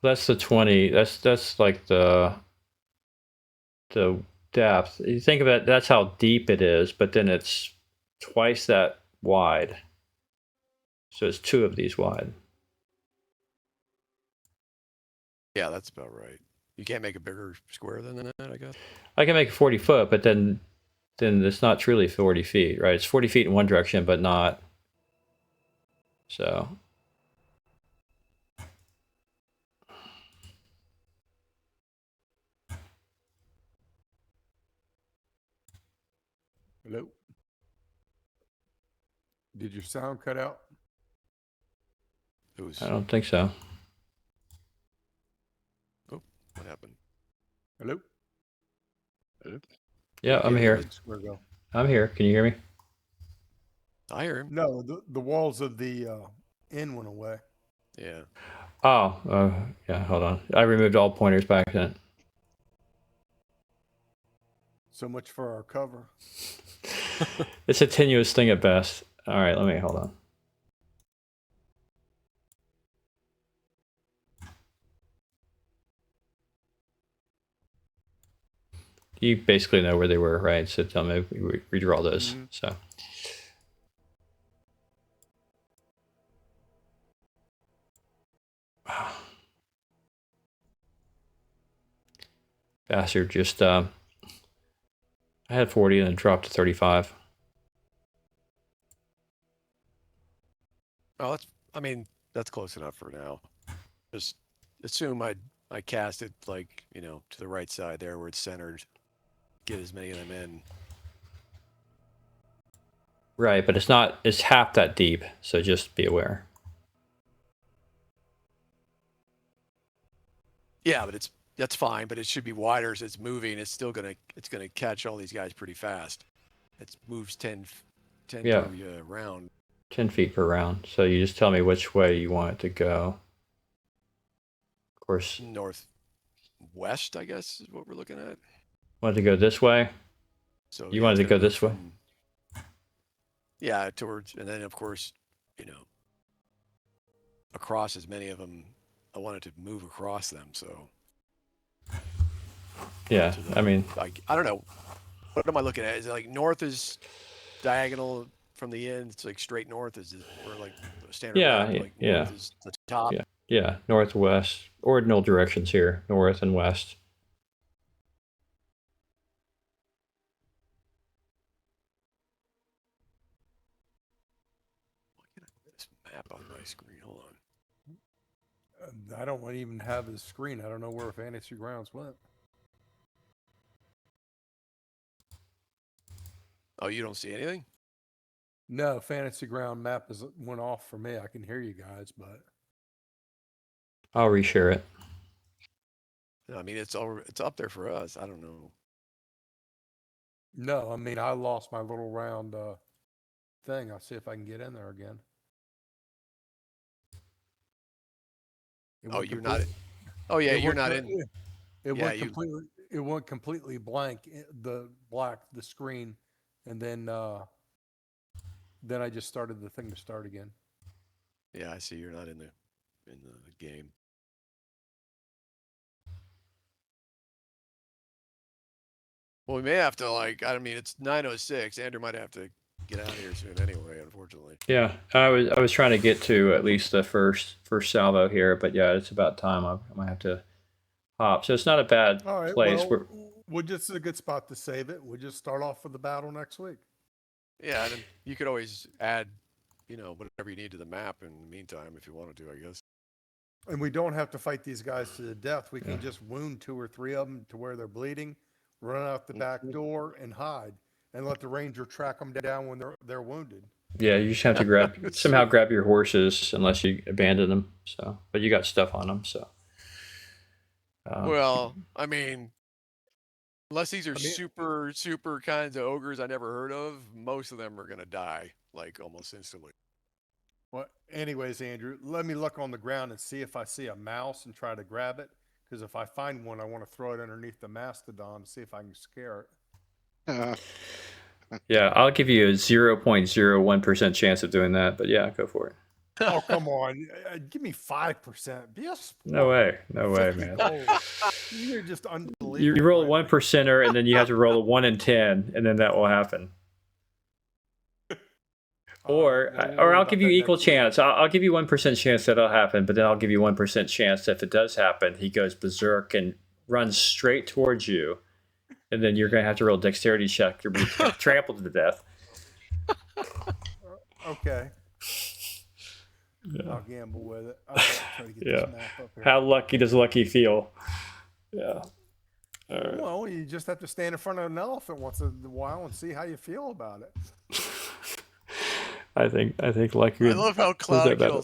That's the 20. That's like the depth. You think of it, that's how deep it is, but then it's twice that wide. So it's 2 of these wide. Yeah, that's about right. You can't make a bigger square than that, I guess. I can make it 40 foot, but then it's not truly 40 feet, right? It's 40 feet in one direction, but not. So. Hello? Did your sound cut out? It was. I don't think so. Oh, what happened? Hello? Yeah, I'm Can't here. hear the square go. I'm here. Can you hear me? I hear him. No, the walls of the inn went away. Yeah. Oh, yeah, hold on. I removed all pointers by accident. So much for our cover. It's a tenuous thing at best. All right, let me hold on. You basically know where they were, right? So tell me, we redraw those. Mhm. So. Bastard, just I had 40 and it dropped to 35. Oh, that's close enough for now. Just assume I cast it like, to the right side there where it's centered. Get as many of them in. Right, but it's half that deep, so just be aware. Yeah, but that's fine, but it should be wider as it's moving. It's gonna catch all these guys pretty fast. It moves 10 Yeah. per round. 10 feet per round. So you just tell me which way you want it to go. Of course. Northwest, I guess, is what we're looking at. Want it to go this way? So You wanted it's to go gonna this way? Yeah, and then of course, across as many of them. I wanted to move across them, so. Yeah, I mean. I don't know. What am I looking at? Is it like north is diagonal from the end? It's like straight north. Is it or like standard Yeah, map? Like yeah. north is the top. Yeah, northwest. Ordinal directions here, north and west. This map on my screen. Hold on. I don't even have his screen. I don't know where Fantasy Grounds went. Oh, you don't see anything? No, Fantasy Ground map went off for me. I can hear you guys, but I'll reshare it. I mean, it's up there for us. I don't know. no, I mean I lost my little round thing. I'll see if I can get in there again. Oh, you're not. Oh yeah, you're not in. It went completely. It went completely blank. The screen, and then I just started the thing to start again. Yeah, I see. You're not in the game. Well, we may have to I mean, it's 9:06. Andrew might have to get out of here soon anyway. Unfortunately. Yeah, I was trying to get to at least the first salvo here, but yeah, it's about time. I might have to hop. So it's not a bad All right, place. We'll just a good spot to save it. We'll just start off with the battle next week. Yeah, and then you could always add, whatever you need to the map in the meantime if you wanted to, I guess. And we don't have to fight these guys to the death. We can just wound 2 or 3 of them to where they're bleeding, run out the back door, and hide, and let the ranger track them down when they're wounded. Yeah, you just have to somehow grab your horses unless you abandon them. So, but you got stuff on them, so. Well, I mean, unless these are super, super kinds of ogres I never heard of, most of them are going to die, almost instantly. Well, anyways, Andrew, let me look on the ground and see if I see a mouse and try to grab it. Because if I find one, I want to throw it underneath the mastodon to see if I can scare it. Yeah, I'll give you a 0.01% chance of doing that, but yeah, go for it. Oh, come on. Give me 5%. Be a sport. No way. No way, 50 man. gold. You're just unbelievable. You roll a Brandon. 1%er, and then you have to roll a 1 in 10, and then that will happen. Or We'll or worry I'll about give you that equal next week. chance. I'll give you 1% chance that'll happen, but then I'll give you 1% chance that if it does happen, he goes berserk and runs straight towards you, and then you're gonna have to roll a dexterity check or be trampled to death. Okay. Yeah. I'll gamble with it. All right, try to get Yeah. this map up here. How lucky does Lucky feel? Yeah. All right. Well, you just have to stand in front of an elephant once in a while and see how you feel about it. I think Lucky. I love how that better.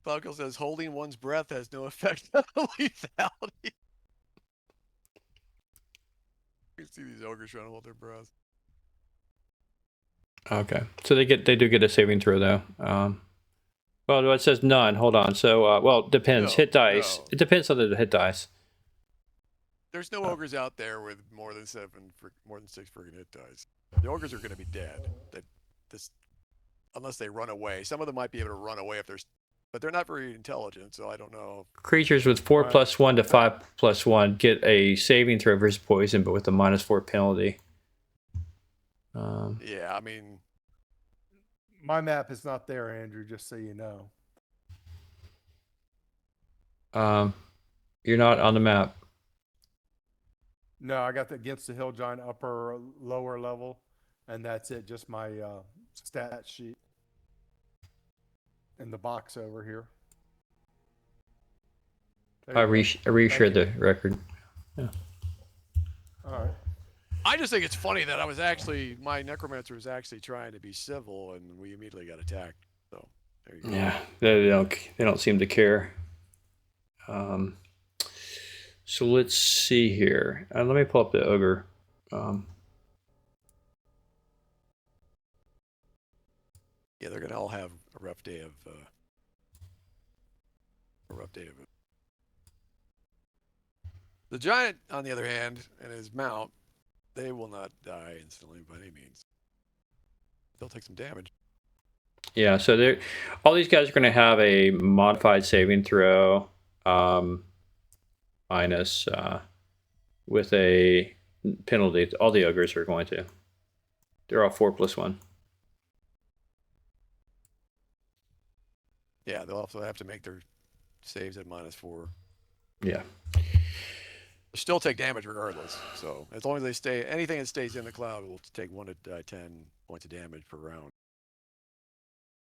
Cloudkill says holding one's breath has no effect on lethality. You can see these ogres trying to hold their breath. Okay, so they do get a saving throw though. Well, it says none. Hold on. So, well, it depends. No, Hit dice. no. It depends on the hit dice. There's no ogres out there with more than 6 friggin' hit dice. The ogres are going to be dead. Unless they run away. Some of them might be able to run away but they're not very intelligent, so I don't know. Creatures with 4 Right. plus 1 to 5 plus 1 get a saving throw versus poison, but with a -4 penalty. Yeah, I mean, My map is not there, Andrew, just so you know. You're not on the map. No, I got the Against the Hill Giant upper, lower level, and that's it. Just my stat sheet in the box over here. There I you go. reshared the record. All right. I just think it's funny that my necromancer was actually trying to be civil, and we immediately got attacked. So there you go. Yeah, they don't seem to care. So let's see here. Let me pull up the ogre. Yeah, they're gonna all have a rough day of The giant, on the other hand, and his mount, they will not die instantly by any means. They'll take some damage. Yeah, so all these guys are going to have a modified saving throw, minus with a penalty. All the ogres are going to. They're all 4 plus 1. Yeah, they'll also have to make their saves at -4. Yeah. They'll still take damage regardless. So as long as anything that stays in the cloud will take 1 to 10 points of damage per round.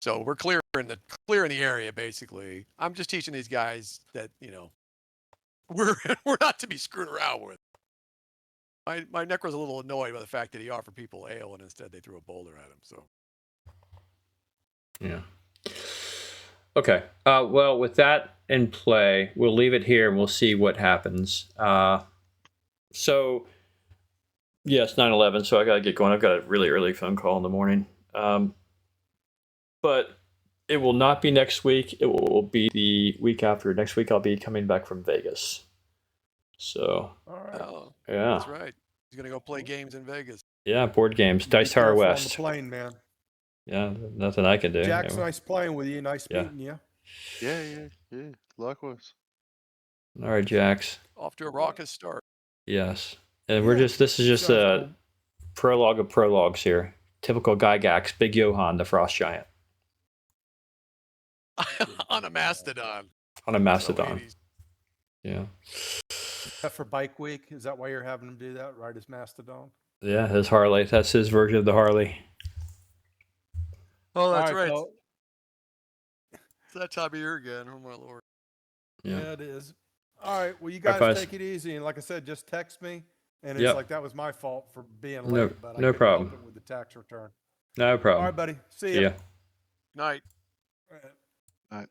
So we're clear in the area basically. I'm just teaching these guys that we're not to be screwed around with. My Necro's a little annoyed by the fact that he offered people ale and instead they threw a boulder at him. So yeah. Okay. Well, with that in play, we'll leave it here and we'll see what happens. So, yes, 9/11. So I got to get going. I've got a really early phone call in the morning. But it will not be next week. It will be the week after. Next week, I'll be coming back from Vegas. So, All right. yeah. That's right. He's gonna go play games in Vegas. Yeah, board games. Be Dice Tower careful on West. the plane, man. Yeah, nothing I can do. Jack's nice playing with you. Nice Yeah. meeting you. Yeah. Likewise. All right, Jax. Off to a raucous start. Yes. And Yeah. this is just Sounds a cool. prologue of prologues here. Typical Gygax, Big Johann, the Frost Giant. On a mastodon. On a Mastodon. So 80s. Yeah. Is that for Bike Week? Is that why you're having him do that? Ride his Mastodon? Yeah, his Harley. That's his version of the Harley. Oh, that's All right. Phil. It's that time of year again. Oh my lord. Yeah. It is. All right. Well, you All right, guys guys. take it easy. And like I said, just text me. And it's Yep. like that was my fault for being No- late. But I no couldn't problem. help it with the tax return. No problem. All right, buddy. See See ya. ya. Night. All right. Right.